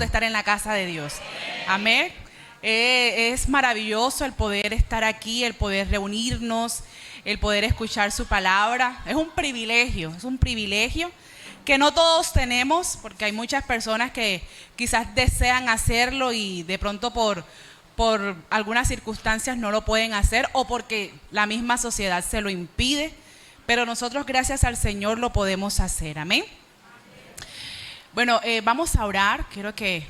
de estar en la casa de Dios? Amén. Es maravilloso el poder estar aquí, el poder reunirnos, el poder escuchar su palabra. Es un privilegio que no todos tenemos, porque hay muchas personas que quizás desean hacerlo y de pronto por algunas circunstancias no lo pueden hacer o porque la misma sociedad se lo impide, pero nosotros gracias al Señor lo podemos hacer. Amén. Bueno, vamos a orar. Quiero que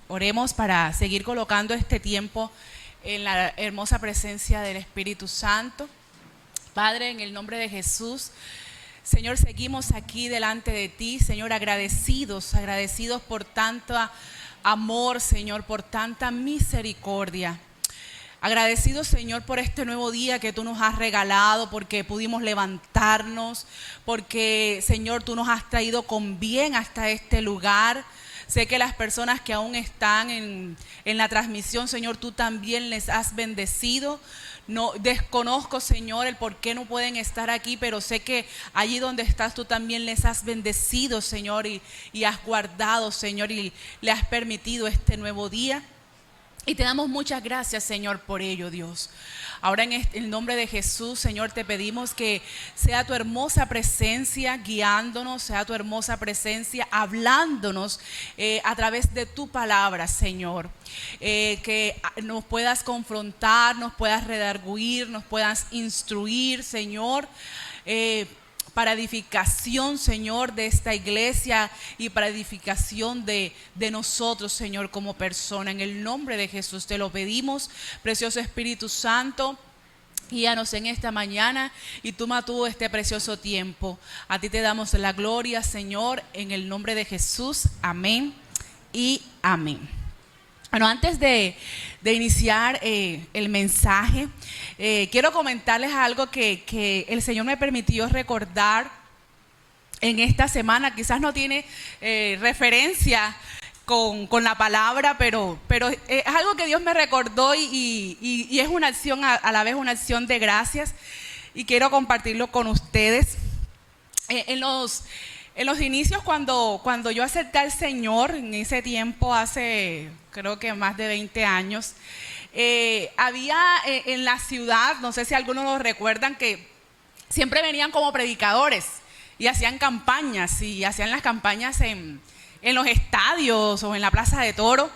oremos para seguir colocando este tiempo en la hermosa presencia del Espíritu Santo. Padre, en el nombre de Jesús, Señor, seguimos aquí delante de ti, Señor, agradecidos por tanto amor, Señor, por tanta misericordia. Agradecidos, Señor, por este nuevo día que tú nos has regalado, porque pudimos levantarnos, porque, Señor, tú nos has traído con bien hasta este lugar. Sé que las personas que aún están en la transmisión, Señor, tú también les has bendecido. No desconozco, Señor, el por qué no pueden estar aquí, pero sé que allí donde estás tú también les has bendecido, Señor, y has guardado, Señor, y le has permitido este nuevo día. Y te damos muchas gracias, Señor, por ello, Dios. Ahora en el nombre de Jesús, Señor, te pedimos que sea tu hermosa presencia guiándonos, sea tu hermosa presencia hablándonos a través de tu palabra, Señor. Que nos puedas confrontar, nos puedas redarguir, nos puedas instruir, Señor, para edificación, Señor, de esta iglesia y para edificación de nosotros, Señor, como persona. En el nombre de Jesús te lo pedimos, precioso Espíritu Santo. Guíanos en esta mañana y toma tú este precioso tiempo. A ti te damos la gloria, Señor, en el nombre de Jesús. Amén y amén. Bueno, antes de iniciar el mensaje, quiero comentarles algo que el Señor me permitió recordar en esta semana. Quizás no tiene referencia con la palabra, pero es algo que Dios me recordó y es una acción, a la vez una acción de gracias, y quiero compartirlo con ustedes. En los inicios, cuando yo acepté al Señor, en ese tiempo, hace creo que más de 20 años, había en la ciudad, no sé si algunos lo recuerdan, que siempre venían como predicadores y hacían campañas, y hacían las campañas en los estadios o en la Plaza de Toros.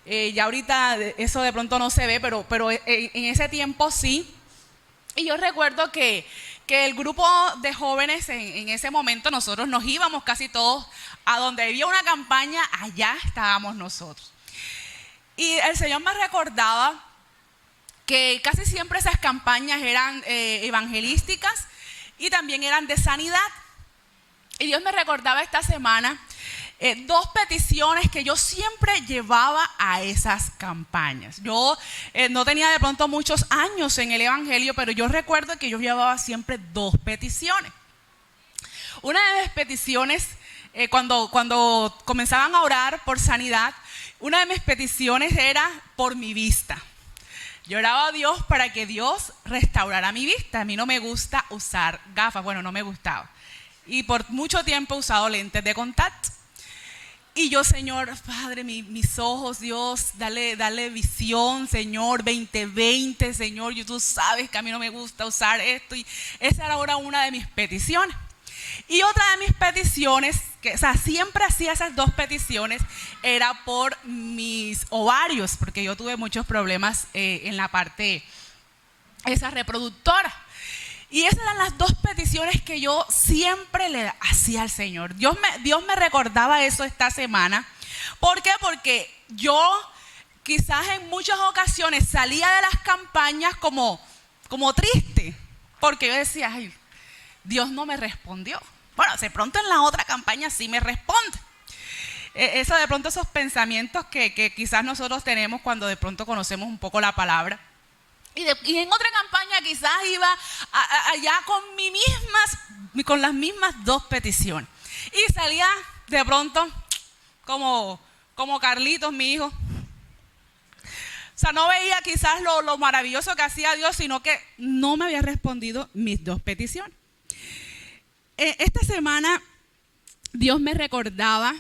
Ya ahorita eso de pronto no se ve, pero en ese tiempo sí. Y yo recuerdo que el grupo de jóvenes en ese momento, nosotros nos íbamos casi todos a donde había una campaña, allá estábamos nosotros. Y el Señor me recordaba que casi siempre esas campañas eran evangelísticas y también eran de sanidad. Y Dios me recordaba esta semana dos peticiones que yo siempre llevaba a esas campañas. Yo no tenía de pronto muchos años en el evangelio, pero yo recuerdo que yo llevaba siempre dos peticiones. Una de mis peticiones, cuando comenzaban a orar por sanidad, una de mis peticiones era por mi vista. Yo oraba a Dios para que Dios restaurara mi vista. A mí no me gusta usar gafas, bueno, no me gustaba. Y por mucho tiempo he usado lentes de contacto. Y yo, Señor, Padre, mis ojos, Dios, dale visión, Señor, 20/20, Señor. Tú sabes que a mí no me gusta usar esto. Y esa era ahora una de mis peticiones. Y otra de mis peticiones, siempre hacía esas dos peticiones, era por mis ovarios, porque yo tuve muchos problemas en la parte esa reproductora. Y esas eran las dos peticiones que yo siempre le hacía al Señor. Dios me recordaba eso esta semana. ¿Por qué? Porque yo quizás en muchas ocasiones salía de las campañas como triste, porque yo decía, ay, Dios no me respondió. Bueno, de pronto en la otra campaña sí me responde. Eso de pronto, esos pensamientos que quizás nosotros tenemos cuando de pronto conocemos un poco la palabra. Y en otra campaña quizás iba allá con las mismas dos peticiones. Y salía de pronto como Carlitos, mi hijo. O sea, no veía quizás lo maravilloso que hacía Dios, sino que no me había respondido mis dos peticiones. Esta semana Dios me recordaba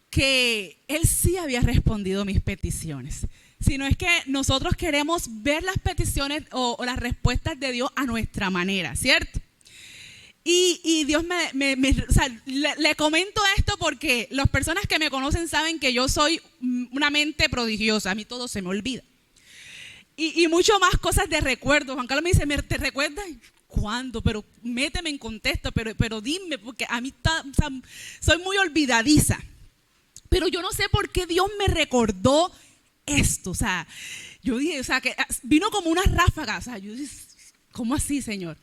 que Él sí había respondido mis peticiones, sino es que nosotros queremos ver las peticiones o las respuestas de Dios a nuestra manera, ¿cierto? Y Dios o sea, le comento esto porque las personas que me conocen saben que yo soy una mente prodigiosa, a mí todo se me olvida. Y mucho más cosas de recuerdo. Juan Carlos me dice, ¿te recuerdas? ¿Cuándo? Pero méteme en contexto, pero dime, porque a mí o sea, soy muy olvidadiza. Pero yo no sé por qué Dios me recordó esto. O sea, yo dije, o sea, que vino como una ráfaga. O sea, yo dije, ¿cómo así, Señor?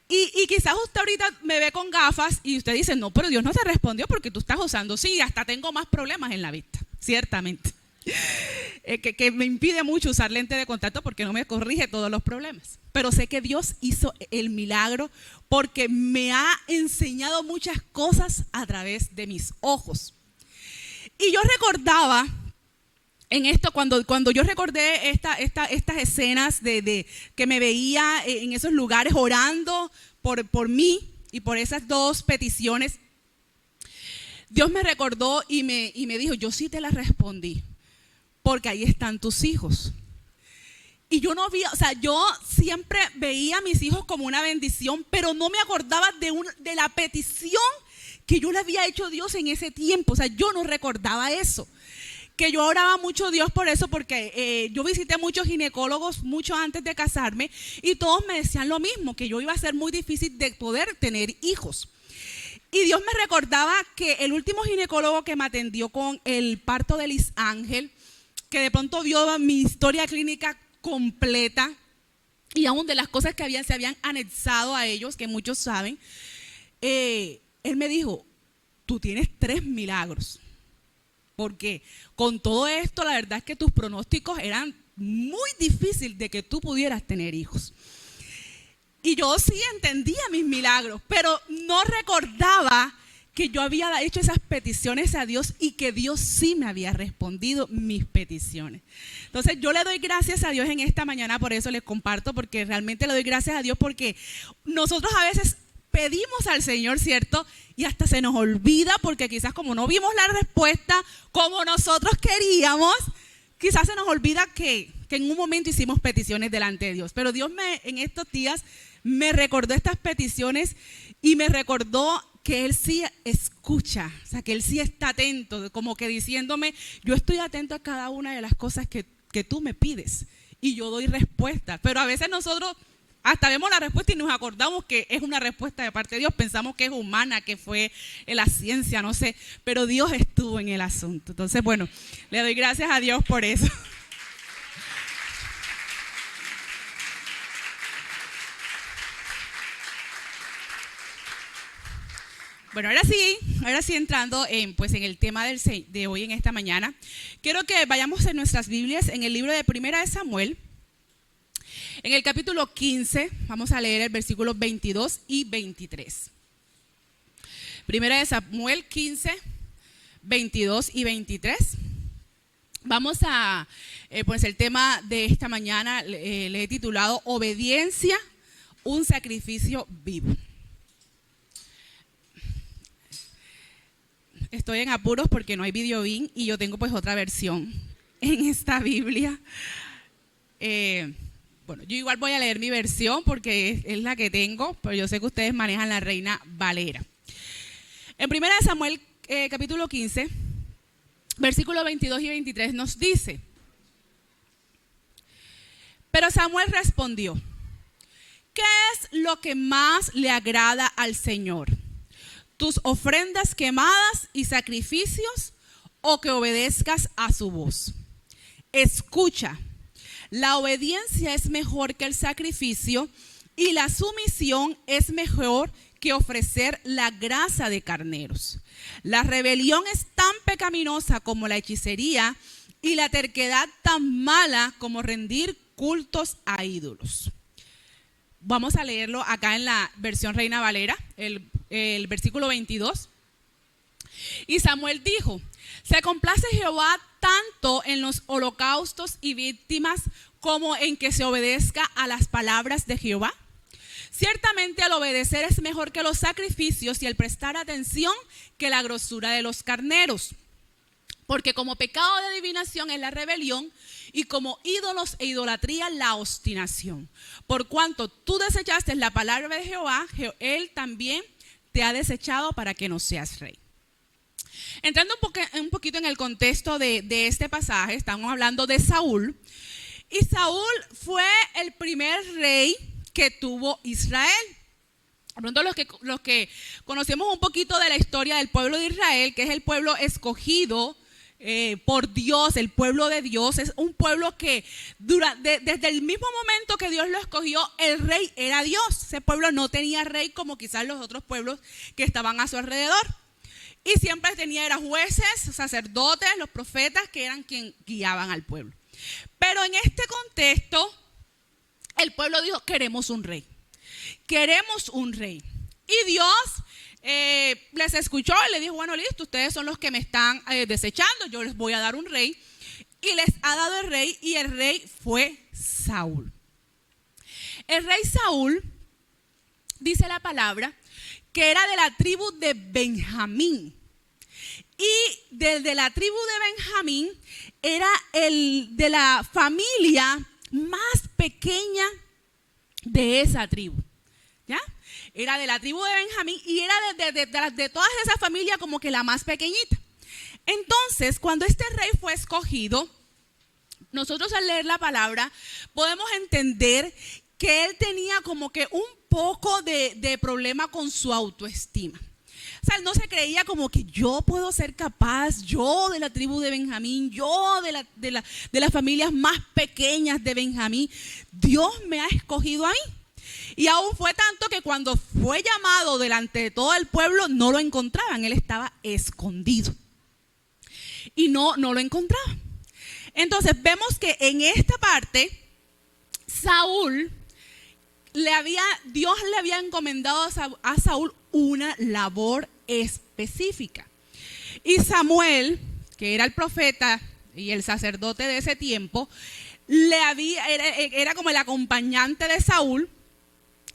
Y quizás usted ahorita me ve con gafas y usted dice, no, pero Dios no te respondió porque tú estás usando. Sí, hasta tengo más problemas en la vista, ciertamente. Que me impide mucho usar lente de contacto porque no me corrige todos los problemas. Pero sé que Dios hizo el milagro porque me ha enseñado muchas cosas a través de mis ojos. Y yo recordaba en esto, cuando yo recordé estas escenas de que me veía en esos lugares orando por mí y por esas dos peticiones, Dios me recordó y me dijo, yo sí te las respondí, porque ahí están tus hijos. Y yo no vi, o sea, yo siempre veía a mis hijos como una bendición, pero no me acordaba de la petición que yo le había hecho a Dios en ese tiempo. O sea, yo no recordaba eso. Que yo oraba mucho a Dios por eso, porque yo visité muchos ginecólogos mucho antes de casarme y todos me decían lo mismo, que yo iba a ser muy difícil de poder tener hijos. Y Dios me recordaba que el último ginecólogo que me atendió con el parto de Liz Ángel, que de pronto vio mi historia clínica completa y aún de las cosas que se habían anexado a ellos, que muchos saben, él me dijo, tú tienes 3 milagros. Porque con todo esto, la verdad es que tus pronósticos eran muy difíciles de que tú pudieras tener hijos. Y yo sí entendía mis milagros, pero no recordaba que yo había hecho esas peticiones a Dios y que Dios sí me había respondido mis peticiones. Entonces yo le doy gracias a Dios en esta mañana, por eso les comparto, porque realmente le doy gracias a Dios porque nosotros a veces pedimos al Señor, ¿cierto? Y hasta se nos olvida porque quizás como no vimos la respuesta como nosotros queríamos, quizás se nos olvida que en un momento hicimos peticiones delante de Dios. Pero Dios en estos días me recordó estas peticiones y me recordó que Él sí escucha, o sea, que Él sí está atento, como que diciéndome, yo estoy atento a cada una de las cosas que tú me pides y yo doy respuesta. Pero a veces nosotros hasta vemos la respuesta y nos acordamos que es una respuesta de parte de Dios. Pensamos que es humana, que fue en la ciencia, no sé. Pero Dios estuvo en el asunto. Entonces, bueno, le doy gracias a Dios por eso. Bueno, ahora sí entrando en el tema de hoy en esta mañana. Quiero que vayamos en nuestras Biblias en el libro de Primera de Samuel. En el capítulo 15, vamos a leer el versículo 22 y 23. Primera de Samuel 15, 22 y 23. Vamos a, pues el tema de esta mañana le he titulado Obediencia, un sacrificio vivo. Estoy en apuros porque no hay videobin y yo tengo pues otra versión en esta Biblia. Bueno, yo igual voy a leer mi versión porque es la que tengo, pero yo sé que ustedes manejan la Reina Valera. En 1 Samuel capítulo 15, versículos 22 y 23 nos dice: pero Samuel respondió, ¿qué es lo que más le agrada al Señor? ¿Tus ofrendas quemadas y sacrificios o que obedezcas a su voz? Escucha. La obediencia es mejor que el sacrificio y la sumisión es mejor que ofrecer la grasa de carneros. La rebelión es tan pecaminosa como la hechicería y la terquedad tan mala como rendir cultos a ídolos. Vamos a leerlo acá en la versión Reina Valera, el versículo 22. Y Samuel dijo: ¿se complace Jehová tanto en los holocaustos y víctimas como en que se obedezca a las palabras de Jehová? Ciertamente el obedecer es mejor que los sacrificios y el prestar atención que la grosura de los carneros. Porque como pecado de adivinación es la rebelión, y como ídolos e idolatría la obstinación. Por cuanto tú desechaste la palabra de Jehová, Él también te ha desechado para que no seas rey. Entrando un poquito en el contexto de este pasaje, estamos hablando de Saúl. Y Saúl fue el primer rey que tuvo Israel. De pronto los que conocemos un poquito de la historia del pueblo de Israel, que es el pueblo escogido por Dios, el pueblo de Dios, es un pueblo que desde el mismo momento que Dios lo escogió, el rey era Dios. Ese pueblo no tenía rey como quizás los otros pueblos que estaban a su alrededor. Y siempre era jueces, sacerdotes, los profetas, que eran quienes guiaban al pueblo. Pero en este contexto, el pueblo dijo, queremos un rey. Queremos un rey. Y Dios les escuchó y le dijo, bueno, listo, ustedes son los que me están desechando, yo les voy a dar un rey. Y les ha dado el rey, y el rey fue Saúl. El rey Saúl, dice la palabra, que era de la tribu de Benjamín. Y desde la tribu de Benjamín era el de la familia más pequeña de esa tribu. ¿Ya? Era de la tribu de Benjamín y era de todas esas familias como que la más pequeñita. Entonces, cuando este rey fue escogido, nosotros al leer la palabra podemos entender que él tenía como que un poco de problema con su autoestima. O sea, él no se creía como que yo puedo ser capaz, yo de la tribu de Benjamín, yo de las familias más pequeñas de Benjamín, Dios me ha escogido a mí. Y aún fue tanto que cuando fue llamado delante de todo el pueblo no lo encontraban, él estaba escondido y no lo encontraban. Entonces vemos que en esta parte Saúl Dios le había encomendado a Saúl una labor específica. Y Samuel, que era el profeta y el sacerdote de ese tiempo, era como el acompañante de Saúl.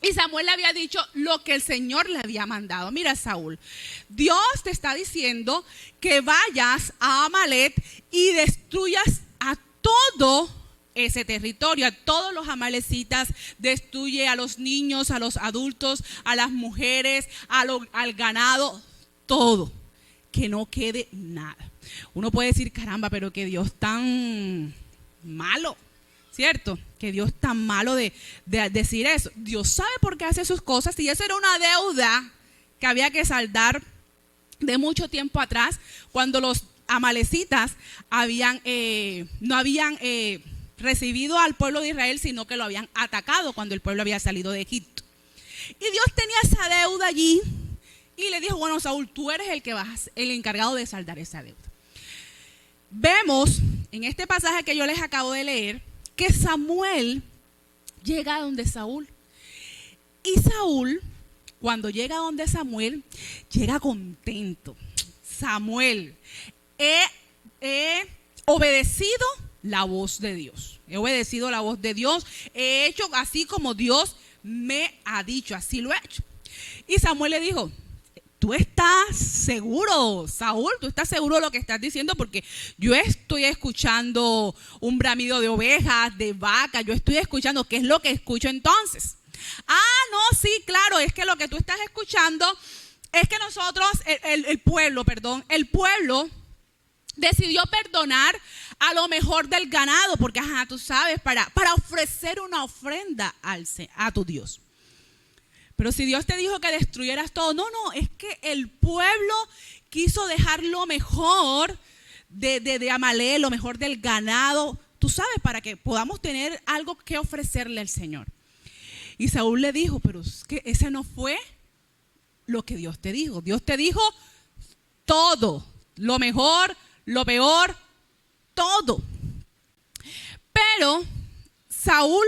Y Samuel le había dicho lo que el Señor le había mandado. Mira, Saúl, Dios te está diciendo que vayas a Amalek y destruyas a todo ese territorio, a todos los amalecitas, destruye a los niños, a los adultos, a las mujeres, al ganado, todo, que no quede nada. Uno puede decir, caramba, pero que Dios tan malo, ¿cierto? Que Dios tan malo de decir eso. Dios sabe por qué hace sus cosas, y eso era una deuda que había que saldar de mucho tiempo atrás, cuando los amalecitas no habían recibido al pueblo de Israel, sino que lo habían atacado cuando el pueblo había salido de Egipto. Y Dios tenía esa deuda allí y le dijo, bueno, Saúl, tú eres el encargado de saldar esa deuda. Vemos en este pasaje que yo les acabo de leer que Samuel llega a donde Saúl. Y Saúl, cuando llega a donde Samuel, llega contento. Samuel, he obedecido la voz de Dios. He obedecido la voz de Dios. He hecho así como Dios me ha dicho. Así lo he hecho. Y Samuel le dijo, ¿tú estás seguro, Saúl? ¿Tú estás seguro de lo que estás diciendo? Porque yo estoy escuchando un bramido de ovejas, de vaca. Yo estoy escuchando. ¿Qué es lo que escucho entonces? Ah, no, sí, claro. Es que lo que tú estás escuchando es que nosotros, el pueblo decidió perdonar a lo mejor del ganado, porque tú sabes, para ofrecer una ofrenda a tu Dios. Pero si Dios te dijo que destruyeras todo, no, es que el pueblo quiso dejar lo mejor de Amalek, lo mejor del ganado, tú sabes, para que podamos tener algo que ofrecerle al Señor. Y Saúl le dijo, pero es que ese no fue lo que Dios te dijo. Dios te dijo todo, lo mejor, lo peor, todo. Pero Saúl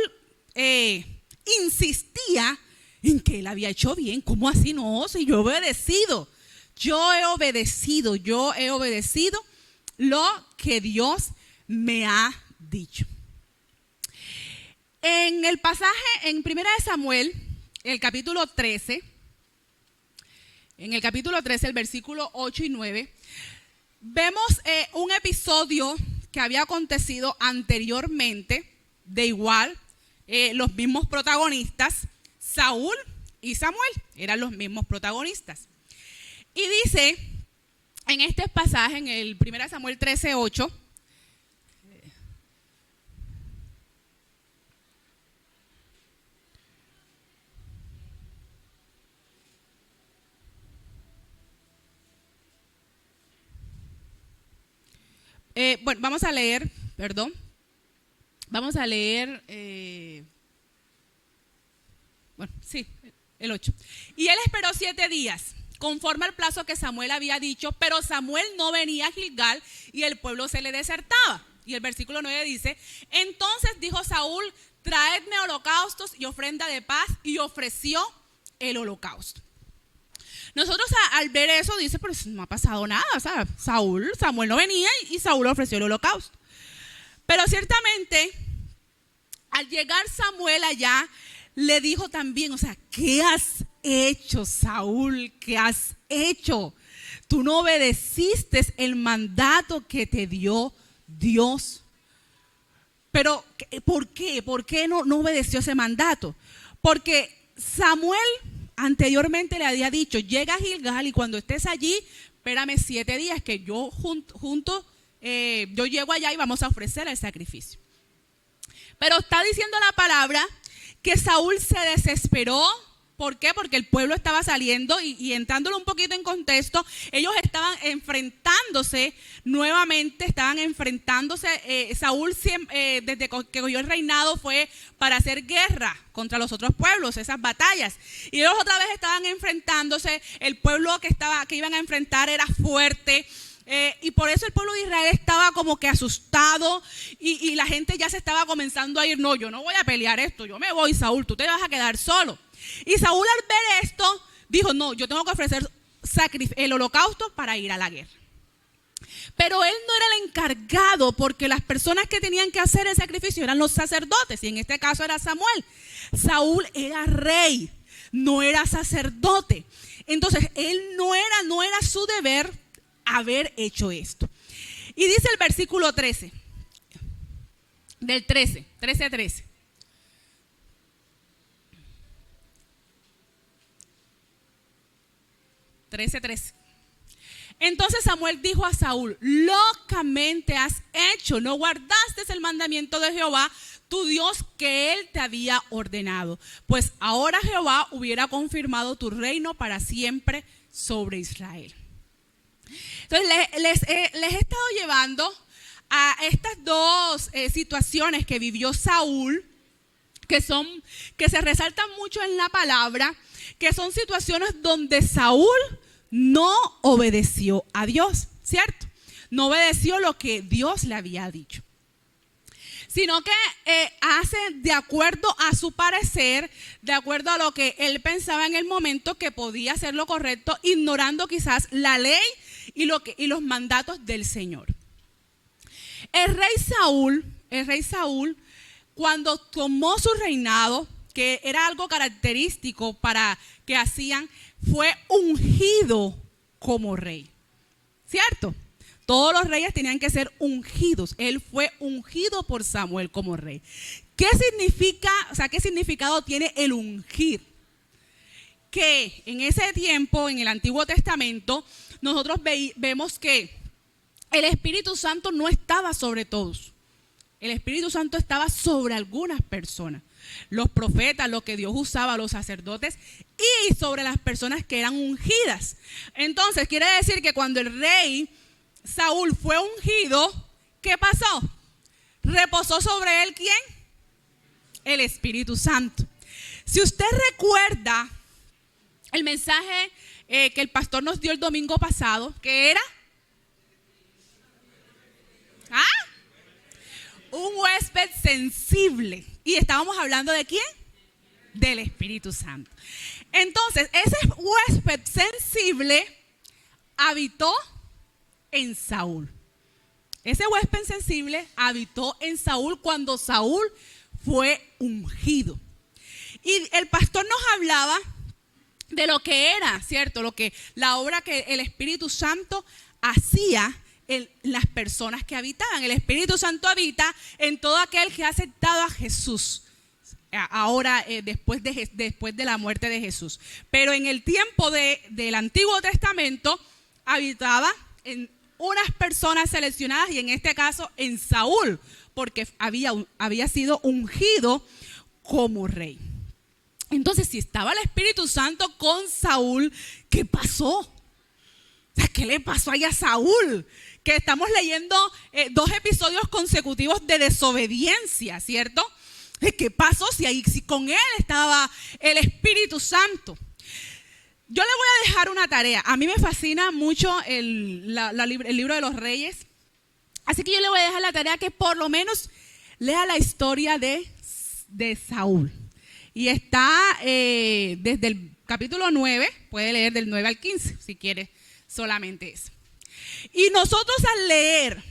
insistía en que él había hecho bien. ¿Cómo así? No, si yo he obedecido lo que Dios me ha dicho. En el pasaje en 1 Samuel, el capítulo 13, el versículo 8 y 9, vemos un episodio que había acontecido anteriormente, de igual, los mismos protagonistas, Saúl y Samuel, eran los mismos protagonistas. Y dice en este pasaje, en el 1 Samuel 13:8, bueno, vamos a leer, el 8. Y él esperó 7 días, conforme al plazo que Samuel había dicho, pero Samuel no venía a Gilgal y el pueblo se le desertaba. Y el versículo 9 dice, entonces dijo Saúl, traedme holocaustos y ofrenda de paz, y ofreció el holocausto. Nosotros al ver eso dice, pero no ha pasado nada, o sea, Samuel no venía y Saúl ofreció el holocausto. Pero ciertamente, al llegar Samuel allá, le dijo también, o sea, ¿qué has hecho, Saúl? ¿Qué has hecho? Tú no obedeciste el mandato que te dio Dios. Pero, ¿por qué? ¿Por qué no obedeció ese mandato? Porque Samuel anteriormente le había dicho, llega a Gilgal y cuando estés allí, espérame 7 días que yo yo llego allá y vamos a ofrecer el sacrificio. Pero está diciendo la palabra que Saúl se desesperó. ¿Por qué? Porque el pueblo estaba saliendo y entrándolo un poquito en contexto, ellos estaban enfrentándose nuevamente, Saúl desde que cogió el reinado fue para hacer guerra contra los otros pueblos, esas batallas. Y ellos otra vez estaban enfrentándose, el pueblo que iban a enfrentar era fuerte. Y por eso el pueblo de Israel estaba como que asustado y la gente ya se estaba comenzando a ir, no, yo no voy a pelear esto, yo me voy, Saúl, tú te vas a quedar solo. Y Saúl al ver esto dijo, no, yo tengo que ofrecer el holocausto para ir a la guerra. Pero él no era el encargado, porque las personas que tenían que hacer el sacrificio eran los sacerdotes, y en este caso era Samuel. Saúl era rey, no era sacerdote. Entonces él no era su deber haber hecho esto. Y dice el versículo 13, del 13. 13:13. Entonces Samuel dijo a Saúl, locamente has hecho, no guardaste el mandamiento de Jehová, tu Dios, que él te había ordenado. Pues ahora Jehová hubiera confirmado tu reino para siempre sobre Israel. Entonces les he estado llevando a estas dos situaciones que vivió Saúl, que se resaltan mucho en la palabra, que son situaciones donde Saúl no obedeció a Dios, ¿cierto? No obedeció lo que Dios le había dicho, sino que hace de acuerdo a su parecer, de acuerdo a lo que él pensaba en el momento que podía ser lo correcto, ignorando quizás la ley y los mandatos del Señor. El rey Saúl, cuando tomó su reinado, que era algo característico para que hacían, fue ungido como rey, ¿cierto? Todos los reyes tenían que ser ungidos. Él fue ungido por Samuel como rey. ¿Qué significa, qué significado tiene el ungir? Que en ese tiempo, en el Antiguo Testamento, nosotros vemos que el Espíritu Santo no estaba sobre todos. El Espíritu Santo estaba sobre algunas personas. Los profetas, lo que Dios usaba, los sacerdotes, y sobre las personas que eran ungidas. Entonces, quiere decir que cuando el rey Saúl fue ungido, ¿qué pasó? ¿Reposó sobre él quién? El Espíritu Santo. Si usted recuerda el mensaje que el pastor nos dio el domingo pasado, ¿qué era? Un huésped sensible. ¿Y estábamos hablando de quién? Del Espíritu Santo. Entonces, ese huésped sensible habitó en Saúl. Ese huésped sensible habitó en Saúl cuando Saúl fue ungido. Y el pastor nos hablaba de lo que era, ¿cierto? La obra que el Espíritu Santo hacía en las personas que habitaban. El Espíritu Santo habita en todo aquel que ha aceptado a Jesús. Ahora, después de la muerte de Jesús. Pero en el tiempo del Antiguo Testamento habitaba en unas personas seleccionadas, y en este caso en Saúl, porque había sido ungido como rey. Entonces, si estaba el Espíritu Santo con Saúl, ¿qué pasó? O sea, ¿qué le pasó ahí a Saúl? Que estamos leyendo 2 episodios consecutivos de desobediencia, ¿cierto? ¿Qué pasó si con él estaba el Espíritu Santo? Yo le voy a dejar una tarea. A mí me fascina mucho el libro de los Reyes. Así que yo le voy a dejar la tarea que por lo menos lea la historia de Saúl. Y está desde el capítulo 9, puede leer del 9 al 15, si quiere solamente eso. Y nosotros al leer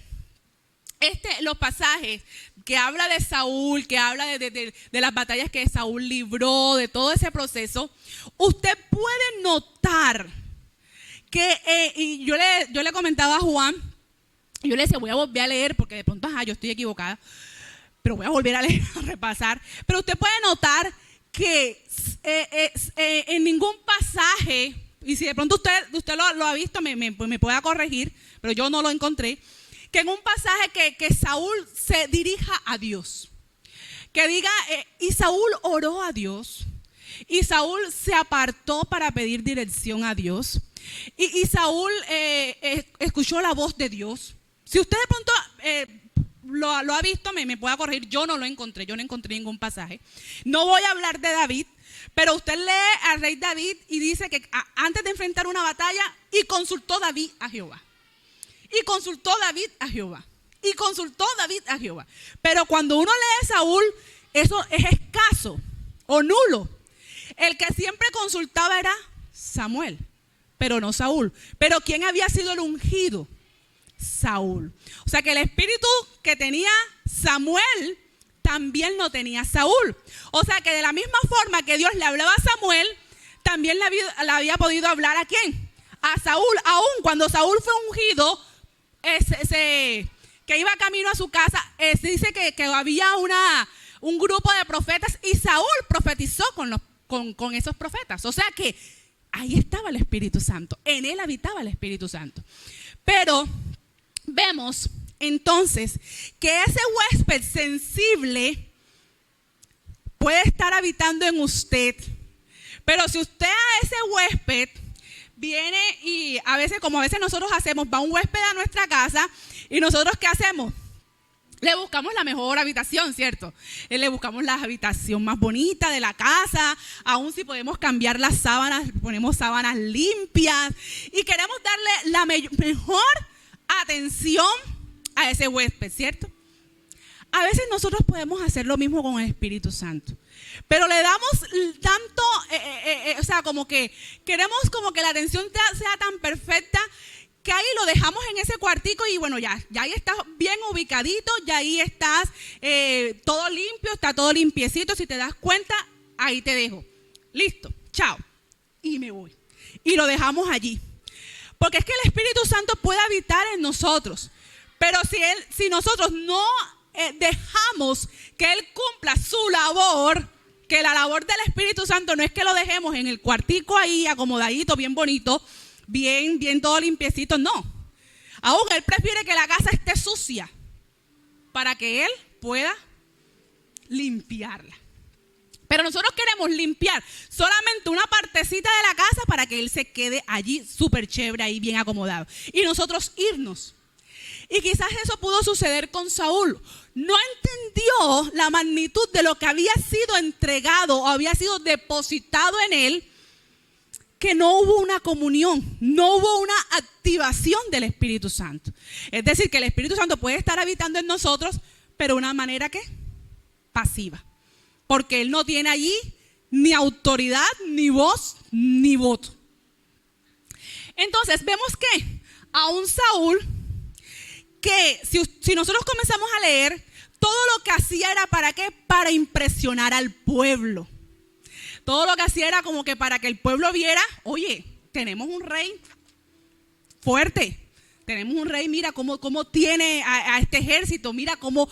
los pasajes que habla de Saúl, que habla de las batallas que Saúl libró, de todo ese proceso, usted puede notar que, y yo le comentaba a Juan, yo le decía, voy a volver a leer porque de pronto, yo estoy equivocada, pero voy a volver a leer, a repasar. Pero usted puede notar que en ningún pasaje, y si de pronto usted lo ha visto, me pueda corregir, pero yo no lo encontré, que en un pasaje que Saúl se dirija a Dios, que diga, y Saúl oró a Dios, y Saúl se apartó para pedir dirección a Dios, y Saúl escuchó la voz de Dios. Si usted de pronto lo ha visto, me pueda corregir, yo no encontré ningún pasaje. No voy a hablar de David, pero usted lee al rey David y dice que antes de enfrentar una batalla, y consultó David a Jehová. Y consultó David a Jehová. Y consultó David a Jehová. Pero cuando uno lee a Saúl, eso es escaso o nulo. El que siempre consultaba era Samuel, pero no Saúl. Pero ¿quién había sido el ungido? Saúl. O sea que el espíritu que tenía Samuel también lo tenía Saúl. O sea que de la misma forma que Dios le hablaba a Samuel, también le había podido hablar ¿a quién? A Saúl. Aún cuando Saúl fue ungido, que iba camino a su casa, se dice que había un grupo de profetas, y Saúl profetizó con esos profetas. O sea que ahí estaba el Espíritu Santo, en él habitaba el Espíritu Santo. Pero vemos entonces que ese huésped sensible puede estar habitando en usted, pero si usted a ese huésped viene y a veces nosotros hacemos, va un huésped a nuestra casa y nosotros ¿qué hacemos? Le buscamos la mejor habitación, ¿cierto? Le buscamos la habitación más bonita de la casa, aún si podemos cambiar las sábanas, ponemos sábanas limpias y queremos darle la mejor atención a ese huésped, ¿cierto? A veces nosotros podemos hacer lo mismo con el Espíritu Santo, pero le damos tanto, o sea, como que queremos como que la atención sea tan perfecta que ahí lo dejamos en ese cuartico y bueno, ya ahí estás bien ubicadito, ya ahí estás todo limpio, está todo limpiecito. Si te das cuenta, ahí te dejo. Listo, chao. Y me voy. Y lo dejamos allí. Porque es que el Espíritu Santo puede habitar en nosotros. Pero si nosotros no dejamos que Él cumpla su labor, que la labor del Espíritu Santo no es que lo dejemos en el cuartico ahí acomodadito, bien bonito, bien todo limpiecito, no. Aún Él prefiere que la casa esté sucia para que Él pueda limpiarla. Pero nosotros queremos limpiar solamente una partecita de la casa para que Él se quede allí súper chévere, ahí bien acomodado. Y nosotros irnos. Y quizás eso pudo suceder con Saúl. No entendió la magnitud de lo que había sido entregado o había sido depositado en él, que no hubo una comunión, no hubo una activación del Espíritu Santo. Es decir, que el Espíritu Santo puede estar habitando en nosotros, pero de una manera ¿qué? Pasiva. Porque Él no tiene allí ni autoridad, ni voz, ni voto. Entonces vemos que a un Saúl, que si nosotros comenzamos a leer, todo lo que hacía era ¿para qué? Para impresionar al pueblo. Todo lo que hacía era como que para que el pueblo viera, oye, tenemos un rey fuerte, tenemos un rey, mira cómo tiene a este ejército, mira cómo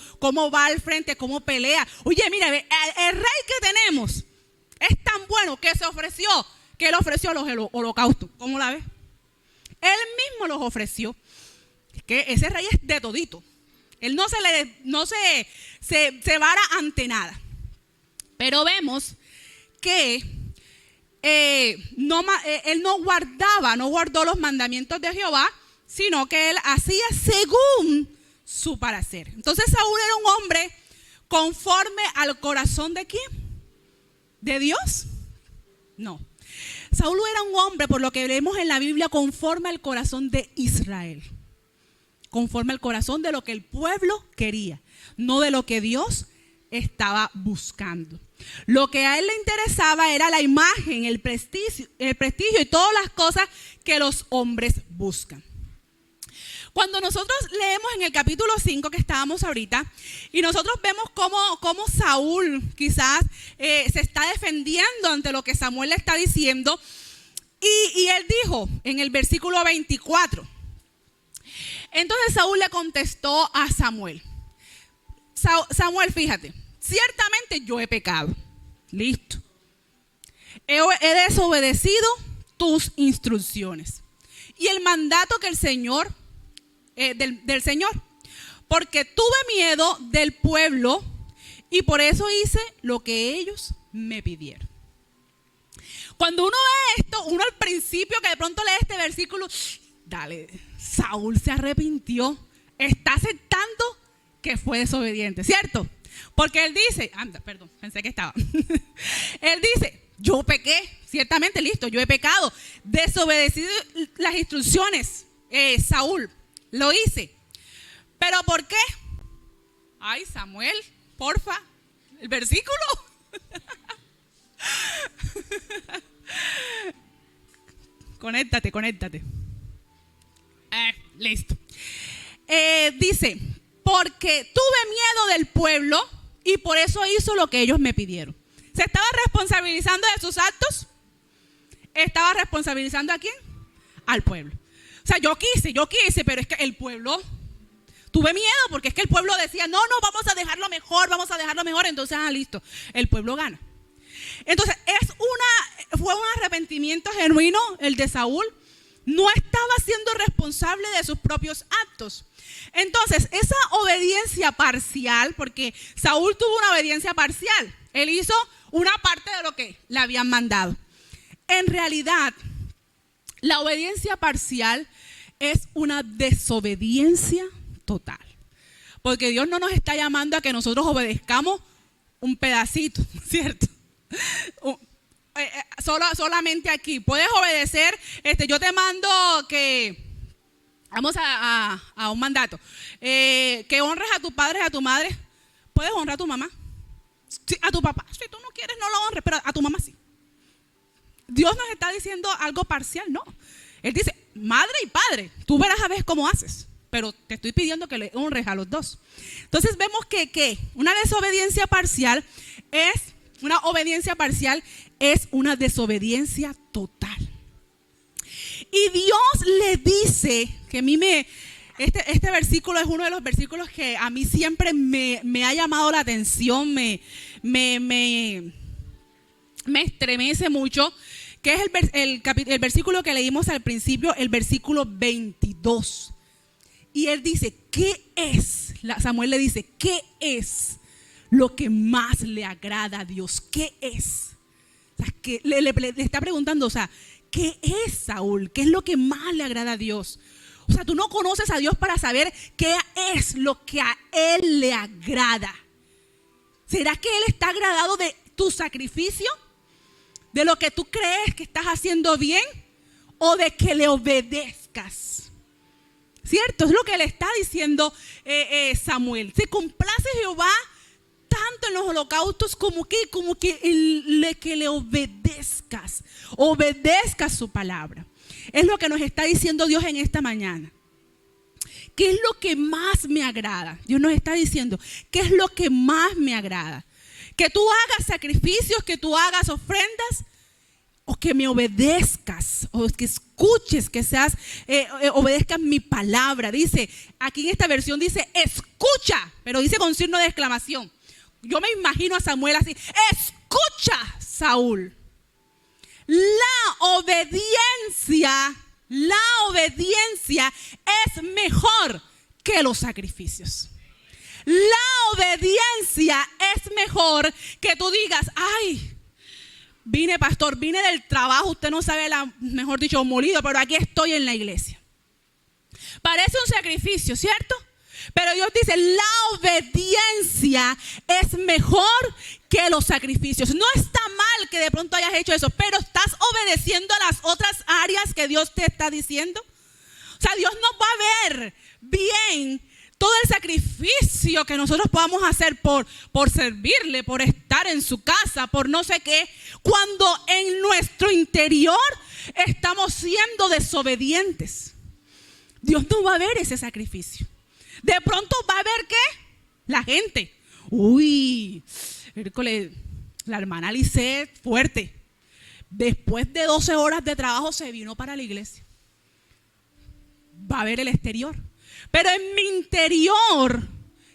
va al frente, cómo pelea. Oye, mira, el rey que tenemos es tan bueno que él ofreció los holocaustos. ¿Cómo la ves? Él mismo los ofreció. Es que ese rey es de todito. Él no se vara ante nada. Pero vemos que él no guardó los mandamientos de Jehová, sino que él hacía según su parecer. Entonces Saúl era un hombre conforme al corazón ¿de quién? ¿De Dios? No. Saúl era un hombre, por lo que leemos en la Biblia, conforme al corazón de Israel. Conforme al corazón de lo que el pueblo quería, no de lo que Dios estaba buscando. Lo que a él le interesaba era la imagen, el prestigio y todas las cosas que los hombres buscan. Cuando nosotros leemos en el capítulo 5 que estábamos ahorita, y nosotros vemos cómo Saúl quizás se está defendiendo ante lo que Samuel le está diciendo, y él dijo en el versículo 24, entonces Saúl le contestó a Samuel, Samuel, fíjate, ciertamente yo he pecado, listo, he desobedecido tus instrucciones y el mandato que el Señor del Señor, porque tuve miedo del pueblo y por eso hice lo que ellos me pidieron. Cuando uno ve esto, uno al principio que de pronto lee este versículo, dale, Saúl se arrepintió, está aceptando que fue desobediente, ¿cierto? Porque él dice, pensé que estaba. Él dice, yo pequé, ciertamente, listo, yo he pecado, desobedecí las instrucciones, Saúl. Lo hice. ¿Pero por qué? Ay, Samuel, porfa, el versículo. Conéctate. Listo. Dice, porque tuve miedo del pueblo y por eso hizo lo que ellos me pidieron. ¿Se estaba responsabilizando de sus actos? ¿Estaba responsabilizando a quién? Al pueblo. O sea, yo quise, pero es que el pueblo, tuve miedo porque es que el pueblo decía, no, vamos a dejarlo mejor, entonces, listo, el pueblo gana. Entonces, fue un arrepentimiento genuino el de Saúl, no estaba siendo responsable de sus propios actos. Entonces, esa obediencia parcial, porque Saúl tuvo una obediencia parcial, él hizo una parte de lo que le habían mandado. En realidad, la obediencia parcial es una desobediencia total. Porque Dios no nos está llamando a que nosotros obedezcamos un pedacito, ¿cierto? Solamente aquí. Puedes obedecer, yo te mando que, vamos a un mandato, que honres a tu padre y a tu madre. Puedes honrar a tu mamá, sí, a tu papá. Si tú no quieres, no lo honres, pero a tu mamá sí. Dios nos está diciendo algo parcial, no. Él dice, madre y padre, tú verás a ver cómo haces, pero te estoy pidiendo que le honres a los dos. Entonces vemos que una desobediencia parcial es una desobediencia total. Y Dios le dice, que a mí este versículo es uno de los versículos que a mí siempre me ha llamado la atención, me estremece mucho, que es el versículo que leímos al principio, el versículo 22. Y él dice, Samuel le dice, ¿qué es lo que más le agrada a Dios? ¿Qué es? O sea, que le está preguntando, o sea, ¿qué es, Saúl? ¿Qué es lo que más le agrada a Dios? O sea, tú no conoces a Dios para saber qué es lo que a Él le agrada. ¿Será que Él está agradado de tu sacrificio? ¿De lo que tú crees que estás haciendo bien? ¿O de que le obedezcas? ¿Cierto? Es lo que le está diciendo Samuel. Se complace Jehová tanto en los holocaustos como que le obedezcas. Obedezcas su palabra. Es lo que nos está diciendo Dios en esta mañana. ¿Qué es lo que más me agrada? Dios nos está diciendo, ¿qué es lo que más me agrada? Que tú hagas sacrificios, que tú hagas ofrendas, o que me obedezcas, o que escuches, que seas, obedezcas mi palabra. Dice, aquí en esta versión dice, escucha, pero dice con signo de exclamación. Yo me imagino a Samuel así, escucha, Saúl. La obediencia es mejor que los sacrificios. La obediencia es mejor que tú digas, ay, pastor, vine del trabajo, usted no sabe, mejor dicho, molido, pero aquí estoy en la iglesia. Parece un sacrificio, ¿cierto? Pero Dios dice, la obediencia es mejor que los sacrificios. No está mal que de pronto hayas hecho eso, pero estás obedeciendo a las otras áreas que Dios te está diciendo. O sea, Dios nos va a ver bien todo el sacrificio que nosotros podamos hacer por servirle, por estar en su casa, por no sé qué, cuando en nuestro interior estamos siendo desobedientes. Dios no va a ver ese sacrificio. De pronto va a ver ¿qué? La gente. Uy, la hermana Lisette, fuerte. Después de 12 horas de trabajo se vino para la iglesia. Va a ver el exterior. Pero en mi interior,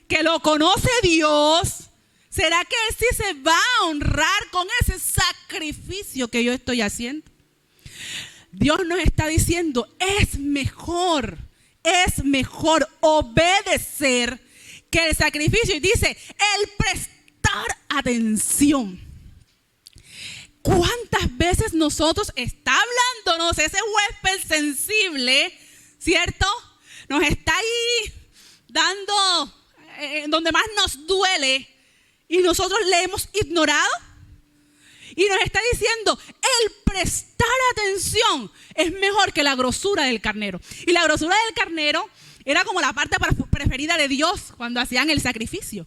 que lo conoce Dios, ¿será que Él sí se va a honrar con ese sacrificio que yo estoy haciendo? Dios nos está diciendo, es mejor obedecer que el sacrificio. Y dice, el prestar atención. ¿Cuántas veces nosotros está hablándonos ese huésped sensible, ¿cierto? Nos está ahí dando donde más nos duele y nosotros le hemos ignorado? Y nos está diciendo, el prestar atención es mejor que la grosura del carnero. Y la grosura del carnero era como la parte preferida de Dios cuando hacían el sacrificio,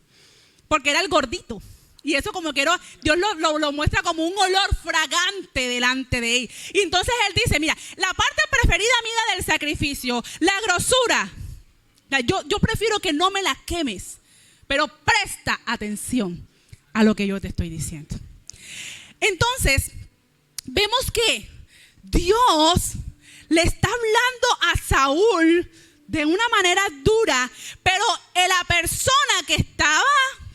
porque era el gordito. Y eso como que Dios lo muestra como un olor fragante delante de Él. Y entonces Él dice, mira, la parte preferida mía del sacrificio, la grosura, yo prefiero que no me la quemes, pero presta atención a lo que yo te estoy diciendo. Entonces, vemos que Dios le está hablando a Saúl de una manera dura, pero la persona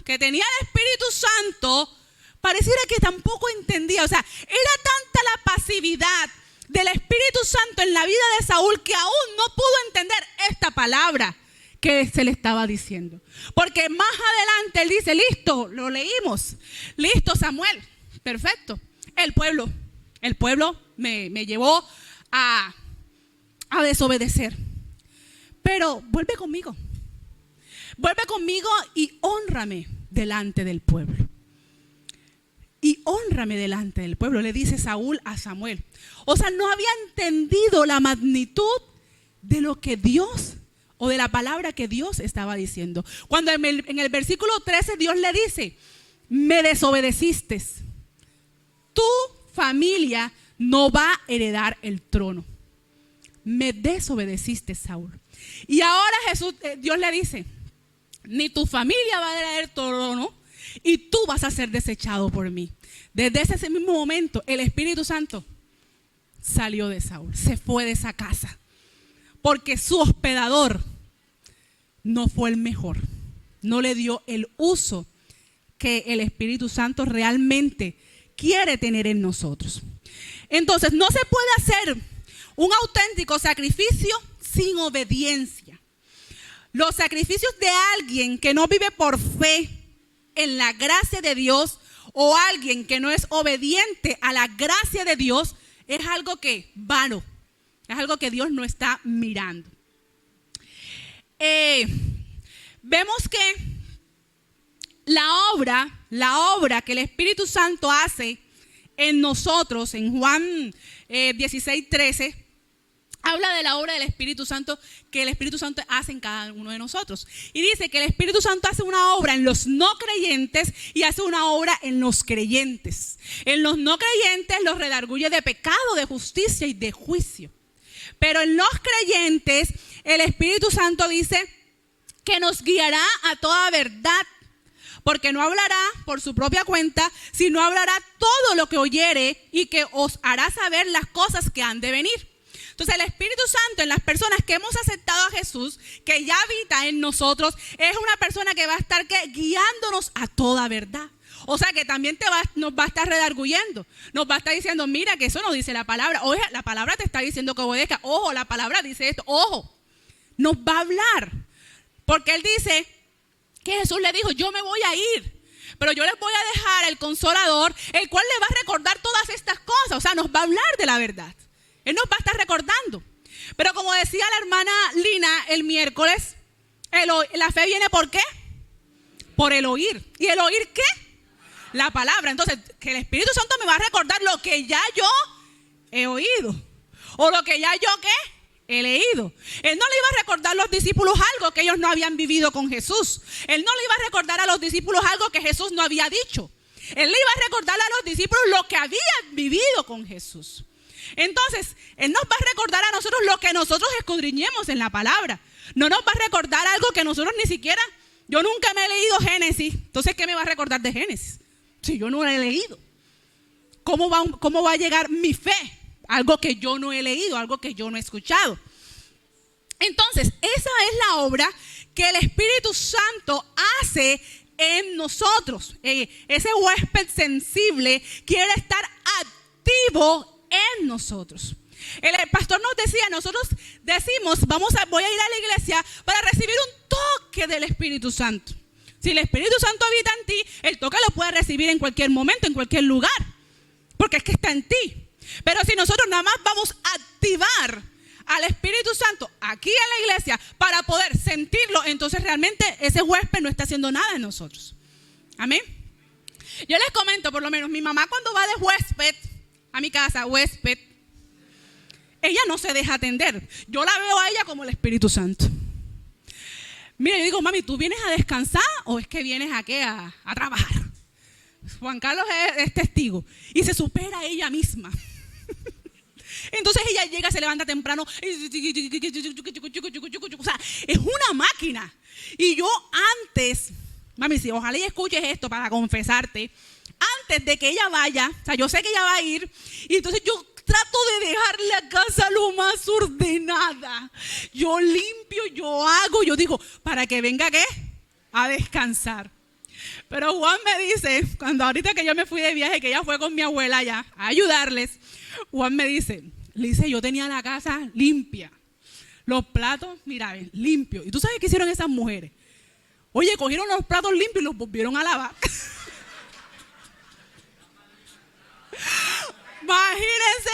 que tenía el Espíritu Santo, pareciera que tampoco entendía. O sea, era tanta la pasividad del Espíritu Santo en la vida de Saúl que aún no pudo entender esta palabra que se le estaba diciendo. Porque más adelante él dice, listo, lo leímos, listo Samuel, perfecto. El pueblo me llevó a desobedecer. Pero vuelve conmigo y hónrame delante del pueblo. Y hónrame delante del pueblo, le dice Saúl a Samuel. O sea, no había entendido la magnitud de lo que Dios, o de la palabra que Dios estaba diciendo. Cuando en el versículo 13 Dios le dice, me desobedeciste, tu familia no va a heredar el trono. Me desobedeciste, Saúl. Y ahora Dios le dice, ni tu familia va a heredar el trono y tú vas a ser desechado por mí. Desde ese mismo momento el Espíritu Santo salió de Saúl, se fue de esa casa, porque su hospedador no fue el mejor, no le dio el uso que el Espíritu Santo realmente quiere tener en nosotros. Entonces no se puede hacer un auténtico sacrificio sin obediencia. Los sacrificios de alguien que no vive por fe en la gracia de Dios, o alguien que no es obediente a la gracia de Dios, es algo que vano, es algo que Dios no está mirando. Vemos que la obra que el Espíritu Santo hace en nosotros, en Juan 16:13, habla de la obra del Espíritu Santo que el Espíritu Santo hace en cada uno de nosotros. Y dice que el Espíritu Santo hace una obra en los no creyentes y hace una obra en los creyentes. En los no creyentes los redarguye de pecado, de justicia y de juicio. Pero en los creyentes el Espíritu Santo dice que nos guiará a toda verdad, porque no hablará por su propia cuenta, sino hablará todo lo que oyere y que os hará saber las cosas que han de venir. Entonces el Espíritu Santo en las personas que hemos aceptado a Jesús, que ya habita en nosotros, es una persona que va a estar guiándonos a toda verdad. O sea que también nos va a estar redarguyendo, nos va a estar diciendo, mira que eso no dice la palabra, oye, la palabra te está diciendo que obedezca, ojo, la palabra dice esto, ojo, nos va a hablar, porque Él dice que Jesús le dijo, yo me voy a ir, pero yo les voy a dejar el Consolador, el cual le va a recordar todas estas cosas, o sea, nos va a hablar de la verdad, Él nos va a estar recordando. Pero como decía la hermana Lina el miércoles, la fe viene ¿por qué? Por el oír. ¿Y el oír qué? La palabra. Entonces, que el Espíritu Santo me va a recordar lo que ya yo he oído. O lo que ya yo ¿qué? He leído. Él no le iba a recordar a los discípulos algo que ellos no habían vivido con Jesús. Él no le iba a recordar a los discípulos algo que Jesús no había dicho. Él le iba a recordar a los discípulos lo que habían vivido con Jesús. Entonces, Él nos va a recordar a nosotros lo que nosotros escudriñemos en la palabra. No nos va a recordar algo que nosotros ni siquiera, yo nunca me he leído Génesis. Entonces, ¿qué me va a recordar de Génesis? Si yo no lo he leído. ¿Cómo va a llegar mi fe? Algo que yo no he leído, algo que yo no he escuchado. Entonces, esa es la obra que el Espíritu Santo hace en nosotros. Ese huésped sensible quiere estar activo en nosotros. El pastor nos decía, nosotros decimos, voy a ir a la iglesia para recibir un toque del Espíritu Santo. Si el Espíritu Santo habita en ti, el toque lo puedes recibir en cualquier momento, en cualquier lugar, porque es que está en ti. Pero si nosotros nada más vamos a activar al Espíritu Santo aquí en la iglesia para poder sentirlo, entonces realmente ese huésped no está haciendo nada en nosotros. Amén. Yo les comento, por lo menos, mi mamá cuando va de huésped a mi casa, huésped, ella no se deja atender. Yo la veo a ella como el Espíritu Santo. Mira, yo digo, mami, ¿tú vienes a descansar o es que vienes a qué? A trabajar. Juan Carlos es testigo y se supera ella misma. Entonces ella llega, se levanta temprano, o sea, es una máquina. Y yo antes, mami, si ojalá y escuches esto para confesarte, antes de que ella vaya, o sea, yo sé que ella va a ir, y entonces yo trato de dejar la casa lo más ordenada. Yo limpio, yo hago, yo digo, para que venga ¿qué? A descansar. Pero Juan me dice, cuando ahorita que yo me fui de viaje, que ella fue con mi abuela allá a ayudarles, Juan me dice, Lice, yo tenía la casa limpia, los platos, mira, limpios. ¿Y tú sabes qué hicieron esas mujeres? Oye, cogieron los platos limpios y los volvieron a lavar. Imagínense,